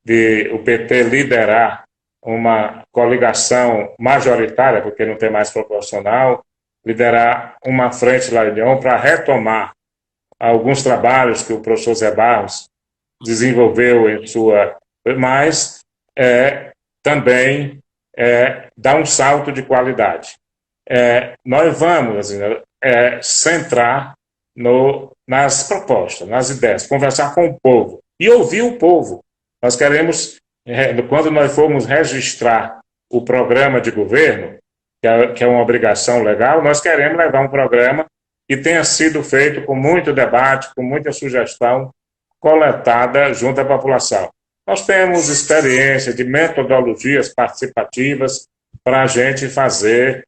de o PT liderar uma coligação majoritária, porque não tem mais proporcional, liderar uma frente lá em União para retomar alguns trabalhos que o professor Zé Barros desenvolveu em sua... Mas também dar um salto de qualidade. Nós vamos assim, centrar nas propostas, nas ideias, conversar com o povo e ouvir o povo. Nós queremos, quando nós formos registrar o programa de governo, que é uma obrigação legal, nós queremos levar um programa que tenha sido feito com muito debate, com muita sugestão coletada junto à população. Nós temos experiência de metodologias participativas para a gente fazer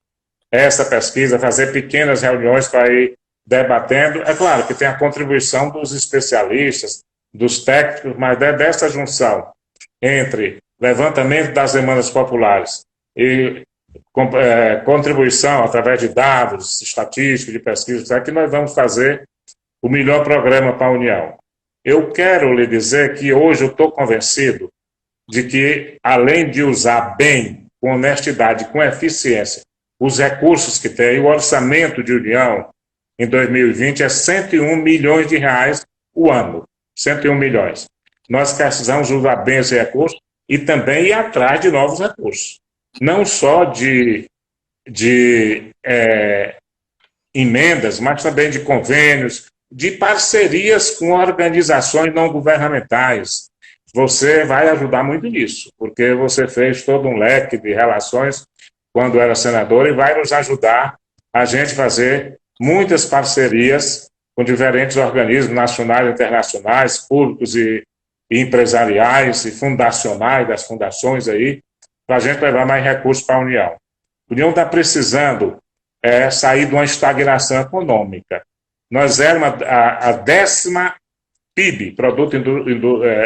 essa pesquisa, fazer pequenas reuniões para ir debatendo. É claro que tem a contribuição dos especialistas, dos técnicos, mas dessa junção entre levantamento das demandas populares e contribuição através de dados estatísticos, de pesquisas, é que nós vamos fazer o melhor programa para a União. Eu quero lhe dizer que hoje eu estou convencido de que, além de usar bem, com honestidade, com eficiência, os recursos que tem, o orçamento de União em 2020 é 101 milhões de reais o ano. 101 milhões. Nós precisamos usar bem esse recurso e também ir atrás de novos recursos. Não só de emendas, mas também de convênios, de parcerias com organizações não governamentais. Você vai ajudar muito nisso, porque você fez todo um leque de relações quando era senador e vai nos ajudar a gente fazer muitas parcerias com diferentes organismos nacionais e internacionais, públicos e empresariais e fundacionais, das fundações aí, para a gente levar mais recursos para a União. A União está precisando sair de uma estagnação econômica. Nós éramos a 10ª PIB, Produto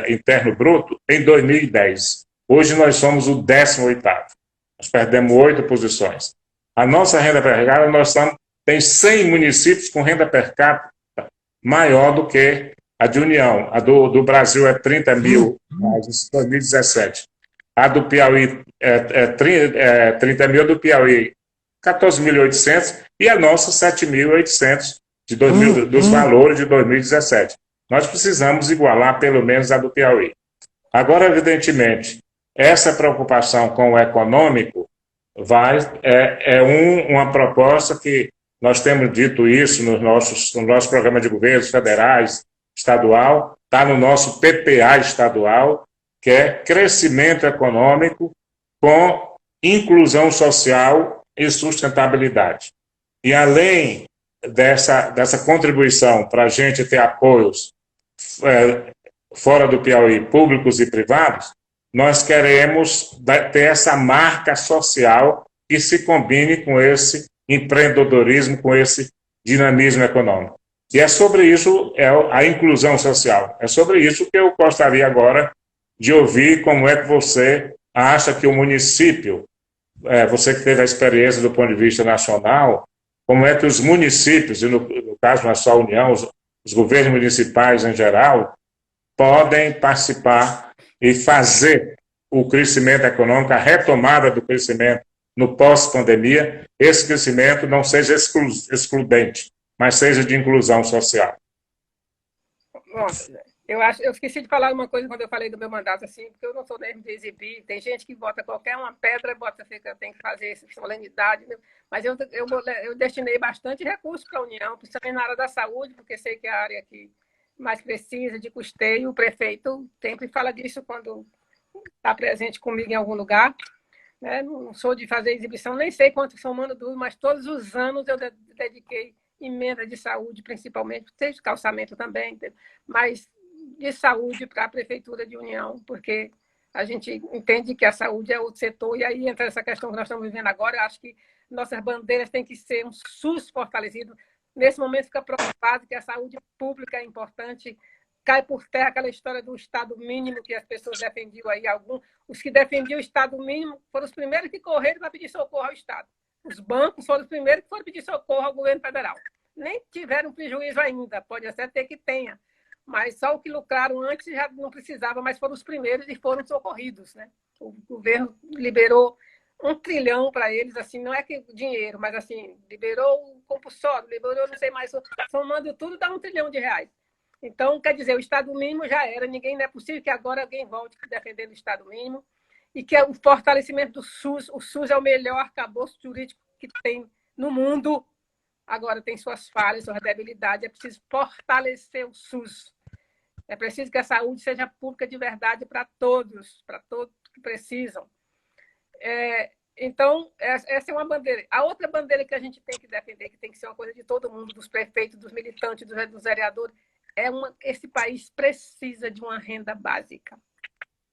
Interno Bruto, em 2010. Hoje nós somos o 18º. Nós perdemos 8 posições. A nossa renda per capita, tem 100 municípios com renda per capita maior do que a de União. A do Brasil é 30 mil, em 2017. A do Piauí 30 mil, do Piauí 14.800 e a nossa 7.800 dos valores de 2017. Nós precisamos igualar pelo menos a do Piauí. Agora, evidentemente, essa preocupação com o econômico uma proposta que nós temos dito isso no nosso programa de governos federais, estadual, está no nosso PPA estadual, que é crescimento econômico com inclusão social e sustentabilidade. E além dessa contribuição para a gente ter apoios fora do Piauí, públicos e privados, nós queremos ter essa marca social que se combine com esse empreendedorismo, com esse dinamismo econômico. E é sobre isso, a inclusão social. É sobre isso que eu gostaria agora de ouvir como é que você acha que o município, você que teve a experiência do ponto de vista nacional, como é que os municípios, e no caso não é só a União, os governos municipais em geral, podem participar e fazer o crescimento econômico, a retomada do crescimento no pós-pandemia, esse crescimento não seja excludente, mas seja de inclusão social. Nossa, eu esqueci de falar uma coisa quando eu falei do meu mandato, assim, porque eu não sou mesmo de exibir. Tem gente que bota qualquer uma pedra, que eu tenho que fazer essa solenidade, né? Mas eu destinei bastante recursos para a União, principalmente na área da saúde, porque sei que é a área que mais precisa de custeio. O prefeito sempre fala disso quando está presente comigo em algum lugar. né? Não sou de fazer exibição, nem sei quanto são Mano Duro, mas todos os anos eu dediquei emenda de saúde, principalmente, tem calçamento também, mas de saúde para a Prefeitura de União, porque a gente entende que a saúde é outro setor, e aí entra essa questão que nós estamos vivendo agora. Eu acho que nossas bandeiras têm que ser um SUS fortalecido. Nesse momento fica provado que a saúde pública é importante. Cai por terra aquela história do Estado mínimo que as pessoas defendiam aí. Os que defendiam o Estado mínimo foram os primeiros que correram para pedir socorro ao Estado. Os bancos foram os primeiros que foram pedir socorro ao governo federal. Nem tiveram prejuízo ainda, pode até ter que tenha, mas só o que lucraram antes já não precisava, mas foram os primeiros e foram socorridos, né? O governo liberou 1 trilhão para eles, assim, não é que dinheiro, mas assim, liberou o compulsório, liberou não sei mais, somando tudo dá 1 trilhão de reais. Então, quer dizer, o Estado mínimo já era, não é possível que agora alguém volte defendendo o Estado mínimo, e que o fortalecimento do SUS, o SUS é o melhor arcabouço jurídico que tem no mundo. Agora tem suas falhas, suas debilidades, é preciso fortalecer o SUS. É preciso que a saúde seja pública de verdade para todos que precisam. Então, essa é uma bandeira. A outra bandeira que a gente tem que defender, que tem que ser uma coisa de todo mundo, dos prefeitos, dos militantes, dos vereadores, esse país precisa de uma renda básica.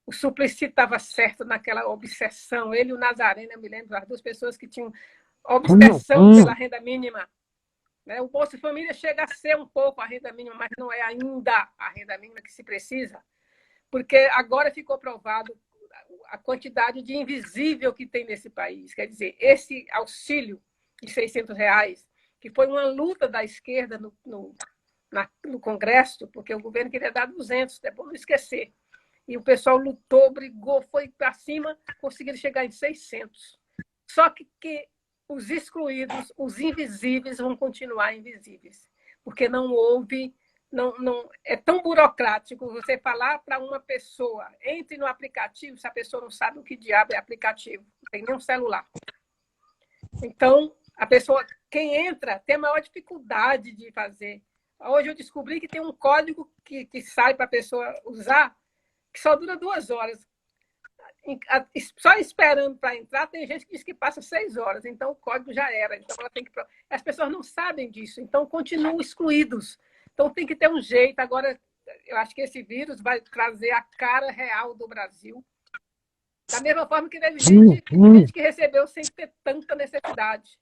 O Suplicy estava certo naquela obsessão. Ele e o Nazareno, eu me lembro, as duas pessoas que tinham obsessão pela renda mínima. O Bolsa Família chega a ser um pouco a renda mínima, mas não é ainda a renda mínima que se precisa, porque agora ficou provado a quantidade de invisível que tem nesse país. Quer dizer, esse auxílio de R$ 600, que foi uma luta da esquerda no Congresso, porque o governo queria dar 200, é bom não esquecer. E o pessoal lutou, brigou, foi para cima, conseguiram chegar em 600. Só que os excluídos, os invisíveis, vão continuar invisíveis, porque não houve, não é tão burocrático você falar para uma pessoa, entre no aplicativo, se a pessoa não sabe o que diabo é aplicativo, não tem nenhum celular. Então, a pessoa, quem entra, tem a maior dificuldade de fazer. Hoje eu descobri que tem um código que sai para a pessoa usar, que só dura 2 horas. Só esperando para entrar, tem gente que diz que passa 6 horas, então o código já era. Então ela tem que... As pessoas não sabem disso, então continuam excluídos. Então tem que ter um jeito. Agora, eu acho que esse vírus vai trazer a cara real do Brasil. Da mesma forma que teve gente que recebeu sem ter tanta necessidade.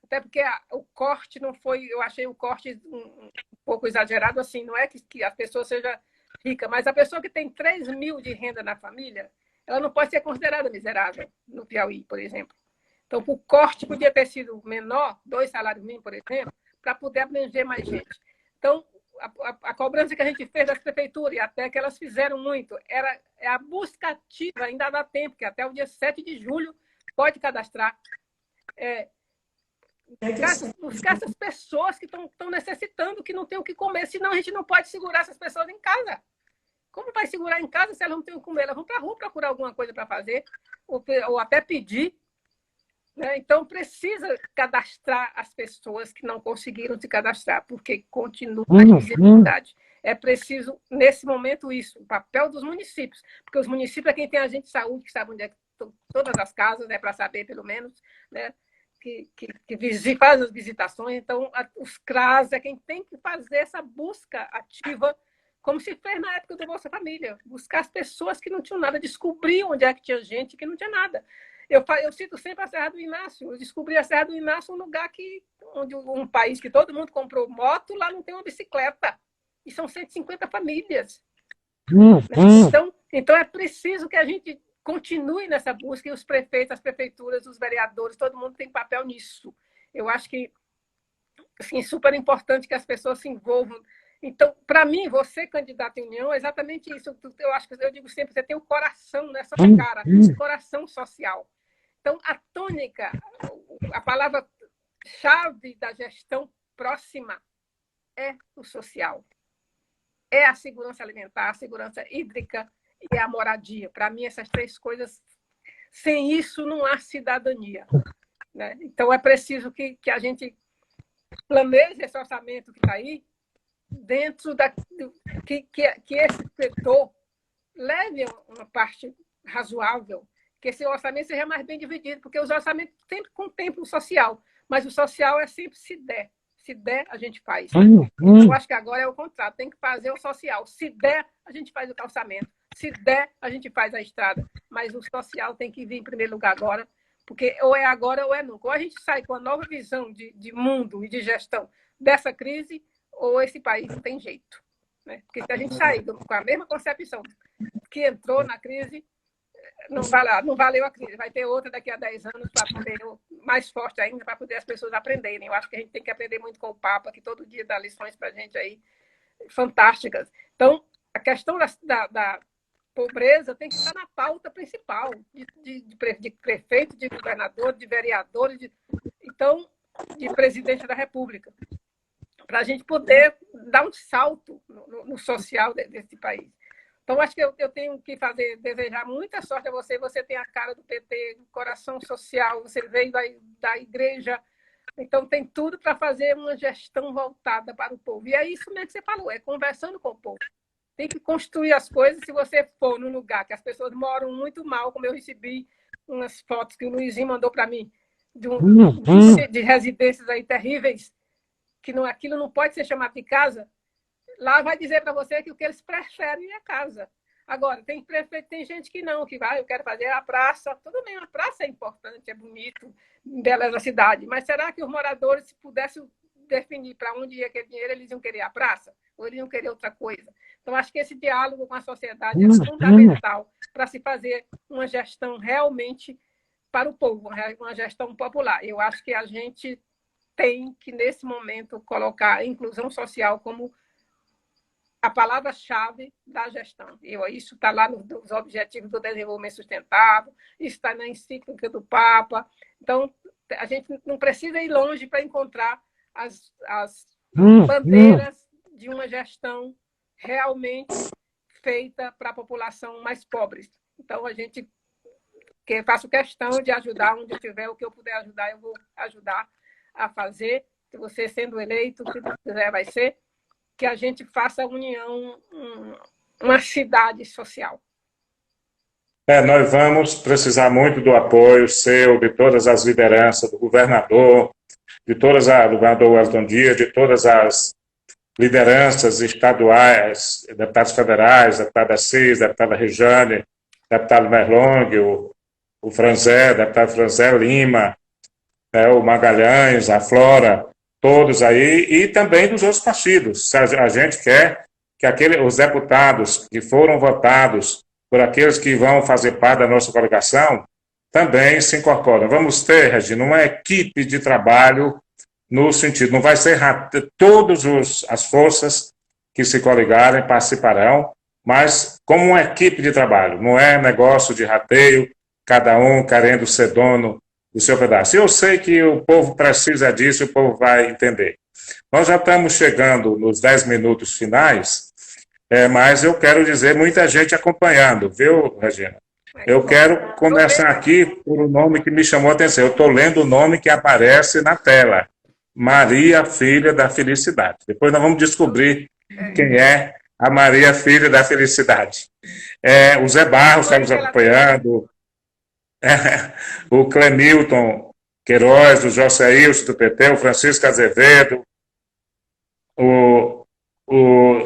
Até porque o corte não foi... Eu achei o corte um pouco exagerado, assim. Não é que a pessoa seja rica, mas a pessoa que tem 3 mil de renda na família, ela não pode ser considerada miserável no Piauí, por exemplo. Então, o corte podia ter sido menor, 2 salários mínimos, por exemplo, para poder abranger mais gente. Então, a cobrança que a gente fez das prefeituras, e até que elas fizeram muito, é a busca ativa, ainda dá tempo, que até o dia 7 de julho pode cadastrar. Buscar essas pessoas que estão necessitando, que não têm o que comer, senão a gente não pode segurar essas pessoas em casa. Como vai segurar em casa se elas não têm o que comer? Elas vão para a rua procurar alguma coisa para fazer, ou até pedir. Né? Então, precisa cadastrar as pessoas que não conseguiram se cadastrar, porque continua a invisibilidade. É preciso, nesse momento, isso, o papel dos municípios, porque os municípios é quem tem agente de saúde, que sabe onde é que estão todas as casas, né, para saber, pelo menos, né, que faz as visitações. Então, os CRAS é quem tem que fazer essa busca ativa, como se fez na época do Bolsa Família, buscar as pessoas que não tinham nada, descobrir onde é que tinha gente que não tinha nada. Eu cito sempre a Serra do Inácio. Eu descobri a Serra do Inácio, um lugar onde um país que todo mundo comprou moto, lá não tem uma bicicleta. E são 150 famílias. Então é preciso que a gente continue nessa busca, e os prefeitos, as prefeituras, os vereadores, todo mundo tem papel nisso. Eu acho que assim, é super importante que as pessoas se envolvam. Então, para mim, você, candidato em União, é exatamente isso. Eu digo sempre, você tem o coração nessa cara, coração social. Então, a tônica, a palavra-chave da gestão próxima é o social. É a segurança alimentar, a segurança hídrica e a moradia. Para mim, essas 3 coisas, sem isso, não há cidadania. Né? Então, é preciso que a gente planeje esse orçamento que está aí, dentro que esse setor leve uma parte razoável, que esse orçamento seja mais bem dividido, porque os orçamentos sempre contemplam o social, mas o social é sempre se der. Se der, a gente faz. Eu acho que agora é o contrário, tem que fazer o social. Se der, a gente faz o calçamento. Se der, a gente faz a estrada. Mas o social tem que vir em primeiro lugar agora, porque ou é agora ou é nunca. Ou a gente sai com a nova visão de mundo e de gestão dessa crise, ou esse país não tem jeito. Né? Porque se a gente sair com a mesma concepção que entrou na crise, não valeu a crise. Vai ter outra daqui a 10 anos para poder, mais forte ainda, para poder as pessoas aprenderem. Eu acho que a gente tem que aprender muito com o Papa, que todo dia dá lições para a gente aí fantásticas. Então, a questão da pobreza tem que estar na pauta principal de prefeito, de governador, de vereador, então, de presidente da República, para a gente poder dar um salto no social desse país. Então, acho que eu tenho que desejar muita sorte a você. Você tem a cara do PT, coração social, você veio da igreja, então tem tudo para fazer uma gestão voltada para o povo. E é isso mesmo que você falou, é conversando com o povo. Tem que construir as coisas. Se você for num lugar que as pessoas moram muito mal, como eu recebi umas fotos que o Luizinho mandou para mim, de residências aí terríveis, que aquilo não pode ser chamado de casa, lá vai dizer para você que o que eles preferem é a casa. Agora, tem prefeito, tem gente que não, que vai, eu quero fazer a praça. Tudo bem, a praça é importante, é bonito, beleza a cidade, mas será que os moradores, se pudessem definir para onde ia aquele dinheiro, eles iam querer a praça? Ou eles iam querer outra coisa? Então, acho que esse diálogo com a sociedade é fundamental para se fazer uma gestão realmente para o povo, uma gestão popular. Eu acho que a gente tem que, nesse momento, colocar a inclusão social como a palavra-chave da gestão. Isso está lá nos Objetivos do Desenvolvimento Sustentável, isso está na encíclica do Papa. Então, a gente não precisa ir longe para encontrar as bandeiras de uma gestão realmente feita para a população mais pobre. Então, a gente faço questão de ajudar onde eu tiver, o que eu puder ajudar, eu vou ajudar a fazer. Se você sendo eleito, se quiser, vai ser, que a gente faça a União uma cidade social. Nós vamos precisar muito do apoio seu, de todas as lideranças, do governador, do governador Wellington Dias, de todas as lideranças estaduais, deputados federais, deputada Assis, deputada Rejane, deputado Merlong, o Franzé, deputado Franzé Lima, o Magalhães, a Flora, todos aí, e também dos outros partidos. A gente quer que os deputados que foram votados por aqueles que vão fazer parte da nossa coligação também se incorporem. Vamos ter, Regina, uma equipe de trabalho no sentido, não vai ser todas as forças que se coligarem participarão, mas como uma equipe de trabalho, não é negócio de rateio, cada um querendo ser dono do seu pedaço. Eu sei que o povo precisa disso, o povo vai entender. Nós já estamos chegando nos 10 minutos finais, mas eu quero dizer, muita gente acompanhando, viu, Regina? Eu quero começar aqui por um nome que me chamou a atenção. Eu estou lendo o nome que aparece na tela. Maria Filha da Felicidade. Depois nós vamos descobrir quem é a Maria Filha da Felicidade. O Zé Barros está nos acompanhando, o Clemilton Queiroz, o Joséilson do PT, o Francisco Azevedo,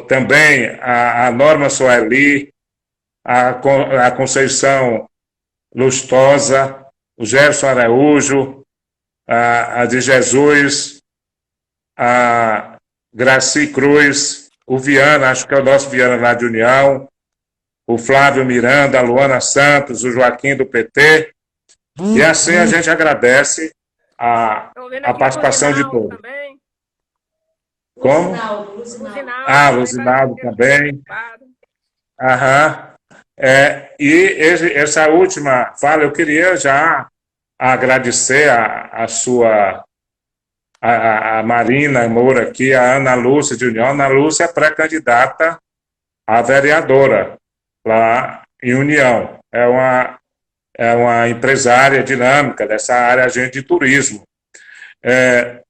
também a Norma Soeli, a Conceição Lustosa, o Gerson Araújo, a de Jesus, a Graci Cruz, o Viana, acho que é o nosso Viana lá de União, o Flávio Miranda, a Luana Santos, o Joaquim do PT, e assim a gente agradece a participação de todos. Também. Como? Luzinaldo também. Aham. Essa última fala, eu queria já agradecer a Marina Moura aqui, a Ana Lúcia de União. Ana Lúcia é pré-candidata a vereadora lá em União. É uma empresária dinâmica dessa área, agente de turismo. É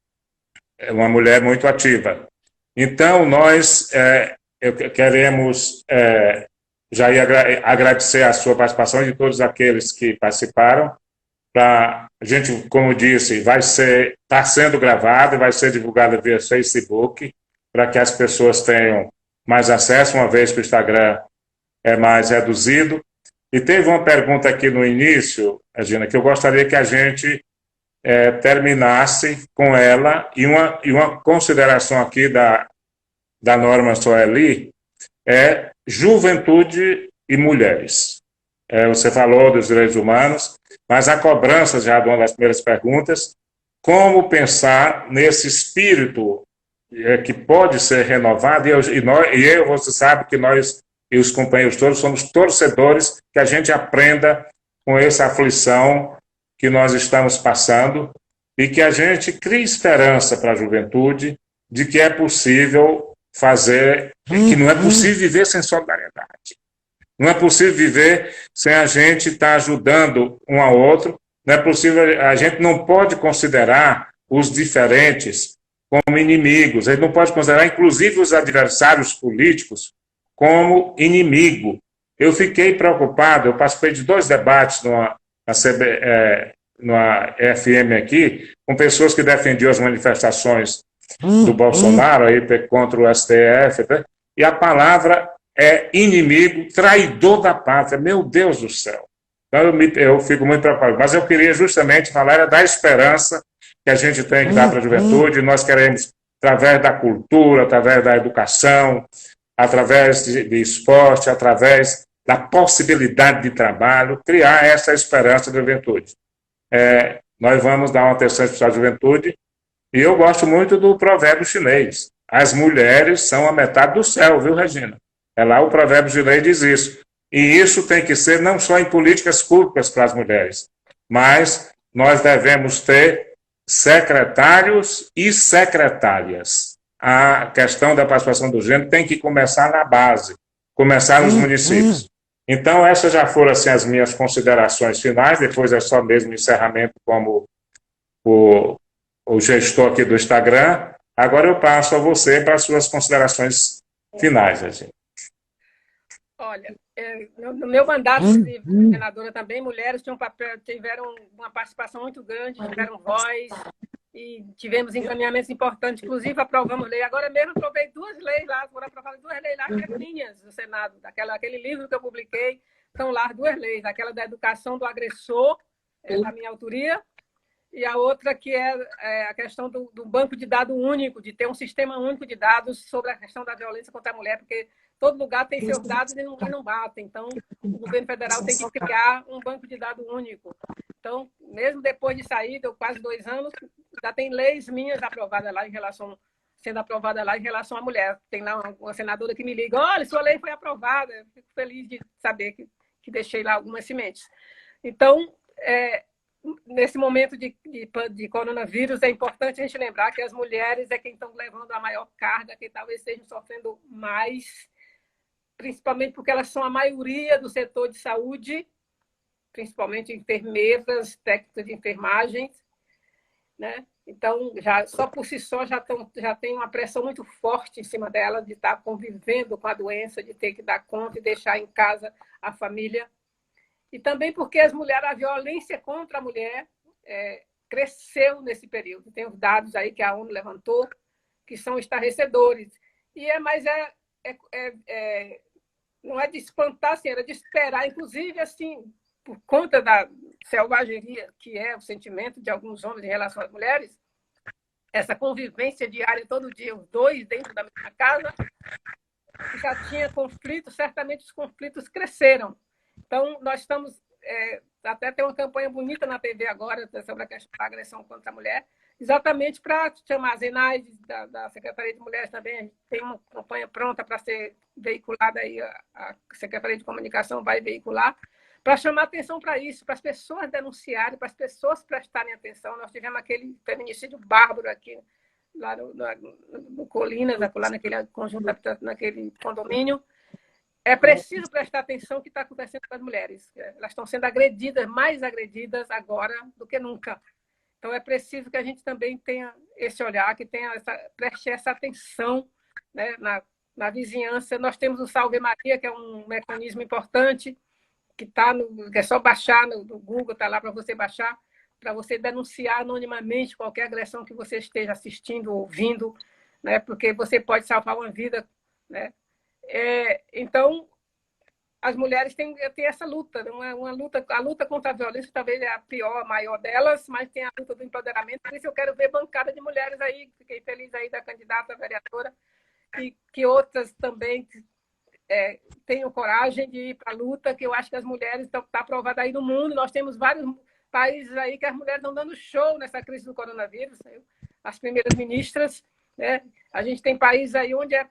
uma mulher muito ativa. Então, nós queremos já ia agradecer a sua participação e de todos aqueles que participaram. A gente, como disse, está sendo gravado e vai ser divulgado via Facebook para que as pessoas tenham mais acesso, uma vez que o Instagram é mais reduzido. E teve uma pergunta aqui no início, Regina, que eu gostaria que a gente terminasse com ela, e uma consideração aqui da Norma Soeli é juventude e mulheres. Você falou dos direitos humanos, mas a cobrança, já de uma das primeiras perguntas, como pensar nesse espírito que pode ser renovado, você sabe que nós e os companheiros todos somos torcedores que a gente aprenda com essa aflição que nós estamos passando e que a gente crie esperança para a juventude de que é possível fazer, que não é possível viver sem solidariedade. Não é possível viver sem a gente estar ajudando um ao outro. Não é possível, a gente não pode considerar os diferentes como inimigos. A gente não pode considerar, inclusive, os adversários políticos como inimigo. Eu fiquei preocupado, eu participei de 2 debates numa FM aqui, com pessoas que defendiam as manifestações do Bolsonaro aí, contra o STF, né? E a palavra é inimigo, traidor da pátria. Meu Deus do céu. Então eu fico muito preocupado. Mas eu queria justamente falar da esperança que a gente tem que dar para a juventude. Nós queremos, através da cultura, através da educação, através de esporte, através da possibilidade de trabalho, criar essa esperança da juventude. Nós vamos dar uma atenção especial à juventude, e eu gosto muito do provérbio chinês. As mulheres são a metade do céu, viu, Regina? Lá o provérbio chinês diz isso. E isso tem que ser não só em políticas públicas para as mulheres, mas nós devemos ter secretários e secretárias. A questão da participação do gênero tem que começar na base, começar nos municípios. Então, essas já foram assim, as minhas considerações finais, depois é só mesmo encerramento como o gestor aqui do Instagram. Agora eu passo a você para as suas considerações finais, Regina. Olha, no meu mandato de senadora também, mulheres tiveram uma participação muito grande, tiveram voz, e tivemos encaminhamentos importantes, inclusive aprovamos lei. Agora mesmo aprovei 2 leis lá, foram aprovadas 2 leis lá, que eram minhas do Senado, aquele livro que eu publiquei, estão lá 2 leis, aquela da educação do agressor, da minha autoria, e a outra que é a questão do banco de dados único, de ter um sistema único de dados sobre a questão da violência contra a mulher, porque todo lugar tem seus dados e não batem. Então, o governo federal tem que criar um banco de dados único. Então, mesmo depois de sair, deu quase 2 anos, já tem leis minhas aprovadas lá sendo aprovada lá em relação à mulher. Tem lá uma senadora que me liga, olha, sua lei foi aprovada. Eu fico feliz de saber que deixei lá algumas sementes. Então, nesse momento de coronavírus, é importante a gente lembrar que as mulheres é quem estão levando a maior carga, que talvez estejam sofrendo mais, principalmente porque elas são a maioria do setor de saúde, principalmente enfermeiras, técnicas de enfermagem, né? Então, só por si só, já tem uma pressão muito forte em cima delas de estar convivendo com a doença, de ter que dar conta e deixar em casa a família. E também porque a violência contra a mulher cresceu nesse período. Tem os dados aí que a ONU levantou, que são estarrecedores. Mas não é de espantar, assim, era de esperar, inclusive, assim, por conta da selvageria que é o sentimento de alguns homens em relação às mulheres, essa convivência diária todo dia, os 2 dentro da mesma casa, já tinha conflitos, certamente os conflitos cresceram. Então, nós estamos... até tem uma campanha bonita na TV agora sobre a questão da agressão contra a mulher, exatamente para chamar as ENAIDs da Secretaria de Mulheres também. Tem uma campanha pronta para ser veiculada, aí a Secretaria de Comunicação vai veicular, para chamar atenção para isso, para as pessoas denunciarem, para as pessoas prestarem atenção. Nós tivemos aquele feminicídio bárbaro aqui, lá no Colinas, lá naquele conjunto, naquele condomínio. É preciso prestar atenção no que está acontecendo com as mulheres. Elas estão sendo agredidas, mais agredidas agora do que nunca. Então, é preciso que a gente também tenha esse olhar, que preste essa atenção, né, na vizinhança. Nós temos o Salve Maria, que é um mecanismo importante, que é só baixar no Google, está lá para você baixar, para você denunciar anonimamente qualquer agressão que você esteja assistindo, ouvindo, né? Porque você pode salvar uma vida, né? Então, as mulheres têm essa luta, uma luta, a luta contra a violência talvez é a pior, a maior delas, mas tem a luta do empoderamento. Por isso eu quero ver bancada de mulheres aí, fiquei feliz aí da candidata a vereadora, e que outras também tenham coragem de ir para a luta, que eu acho que as mulheres estão aprovadas aí no mundo. Nós temos vários países aí que as mulheres estão dando show nessa crise do coronavírus, as primeiras ministras, né? A gente tem países aí onde é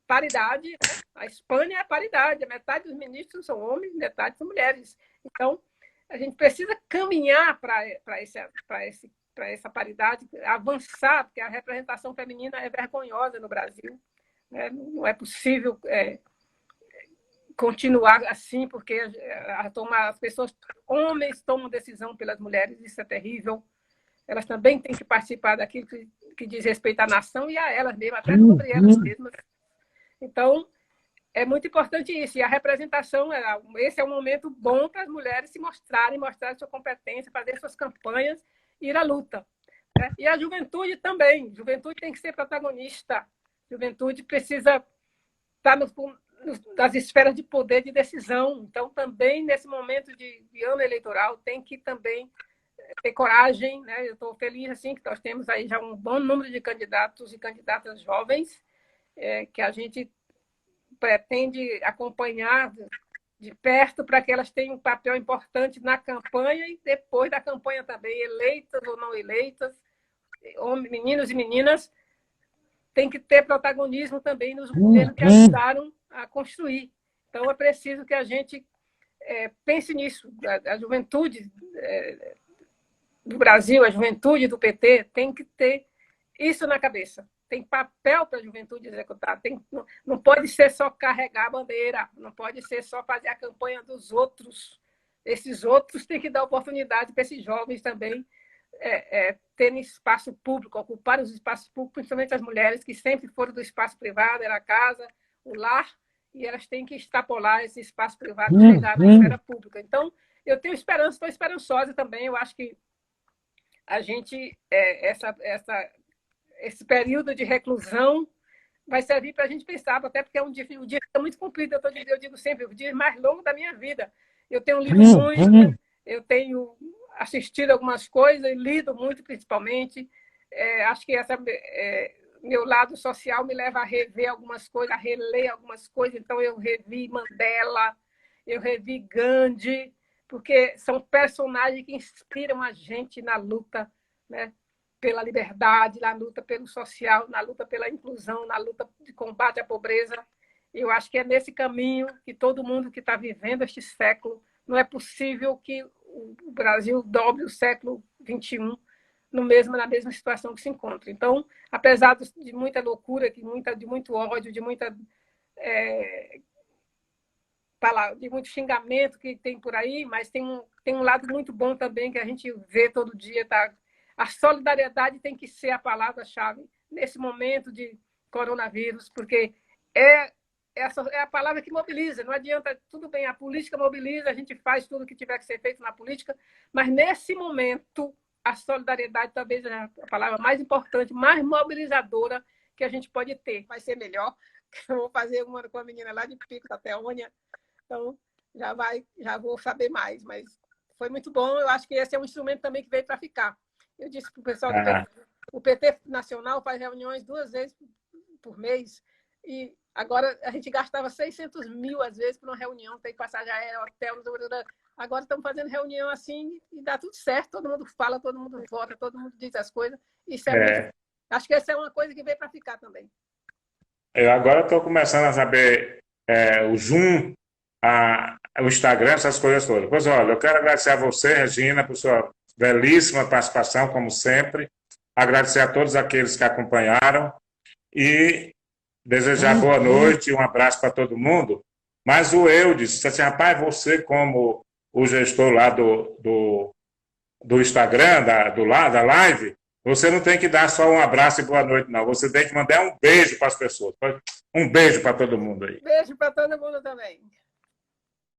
paridade, né? A Espanha é paridade, a metade dos ministros são homens, metade são mulheres. Então, a gente precisa caminhar para essa paridade, avançar, porque a representação feminina é vergonhosa no Brasil, né? Não é possível continuar assim, porque as pessoas, homens tomam decisão pelas mulheres, isso é terrível. Elas também têm que participar daquilo que diz respeito à nação e a elas mesmas, até sobre elas mesmas. Então, é muito importante isso. E a representação, esse é um momento bom para as mulheres se mostrarem, mostrar sua competência, fazer suas campanhas, ir à luta, né? E a juventude também. A juventude tem que ser protagonista. A juventude precisa estar nas esferas de poder de decisão. Então, também, nesse momento de ano eleitoral, tem que também ter coragem, né? Eu estou feliz assim, que nós temos aí já um bom número de candidatos e candidatas jovens, que a gente pretende acompanhar de perto para que elas tenham um papel importante na campanha e depois da campanha também, eleitas ou não eleitas, meninos e meninas, têm que ter protagonismo também nos governos que ajudaram a construir. Então, é preciso que a gente pense nisso. A juventude do Brasil, a juventude do PT, tem que ter isso na cabeça. Tem papel para a juventude executar. Não pode ser só carregar a bandeira, não pode ser só fazer a campanha dos outros. Esses outros têm que dar oportunidade para esses jovens também terem espaço público, ocuparem os espaços públicos, principalmente as mulheres que sempre foram do espaço privado, era a casa, o lar, e elas têm que extrapolar esse espaço privado e chegar na esfera pública. Então, eu tenho esperança, estou esperançosa também. Eu acho que a gente, esse período de reclusão vai servir para a gente pensar, até porque o dia é muito comprido. Eu digo sempre, o dia mais longo da minha vida. Eu tenho lido muito, eu tenho assistido algumas coisas, e lido muito, principalmente. Acho que meu lado social me leva a rever algumas coisas, a reler algumas coisas. Então, eu revi Mandela, eu revi Gandhi, porque são personagens que inspiram a gente na luta, né, pela liberdade, na luta pelo social, na luta pela inclusão, na luta de combate à pobreza. Eu acho que é nesse caminho que todo mundo que está vivendo este século, não é possível que o Brasil dobre o século XXI na mesma situação que se encontra. Então, apesar de muita loucura, de muito ódio, de muito xingamento que tem por aí, mas tem um lado muito bom também que a gente vê todo dia. Tá? A solidariedade tem que ser a palavra-chave nesse momento de coronavírus, porque é a palavra que mobiliza. Não adianta, tudo bem, a política mobiliza, a gente faz tudo o que tiver que ser feito na política, mas nesse momento a solidariedade talvez é a palavra mais importante, mais mobilizadora que a gente pode ter. Vai ser melhor. Eu vou fazer uma com a menina lá de Pico da Teônia, então já vou saber mais, mas foi muito bom. Eu acho que esse é um instrumento também que veio para ficar. Eu disse para o pessoal do PT, o PT Nacional faz reuniões 2 vezes por mês, e agora a gente gastava 600 mil, às vezes, por uma reunião, tem passagem aérea, hotel, agora estamos fazendo reunião assim e dá tudo certo, todo mundo fala, todo mundo vota, todo mundo diz as coisas. Isso muito... Acho que essa é uma coisa que veio para ficar também. Eu agora estou começando a saber o Zoom, o Instagram, essas coisas todas. Pois olha, eu quero agradecer a você, Regina, por sua belíssima participação, como sempre. Agradecer a todos aqueles que acompanharam e desejar boa noite, um abraço para todo mundo. Mas o Eudes disse assim, rapaz, você como o gestor lá do Instagram, da live, você não tem que dar só um abraço e boa noite, não. Você tem que mandar um beijo para as pessoas. Um beijo para todo mundo aí. Beijo para todo mundo também.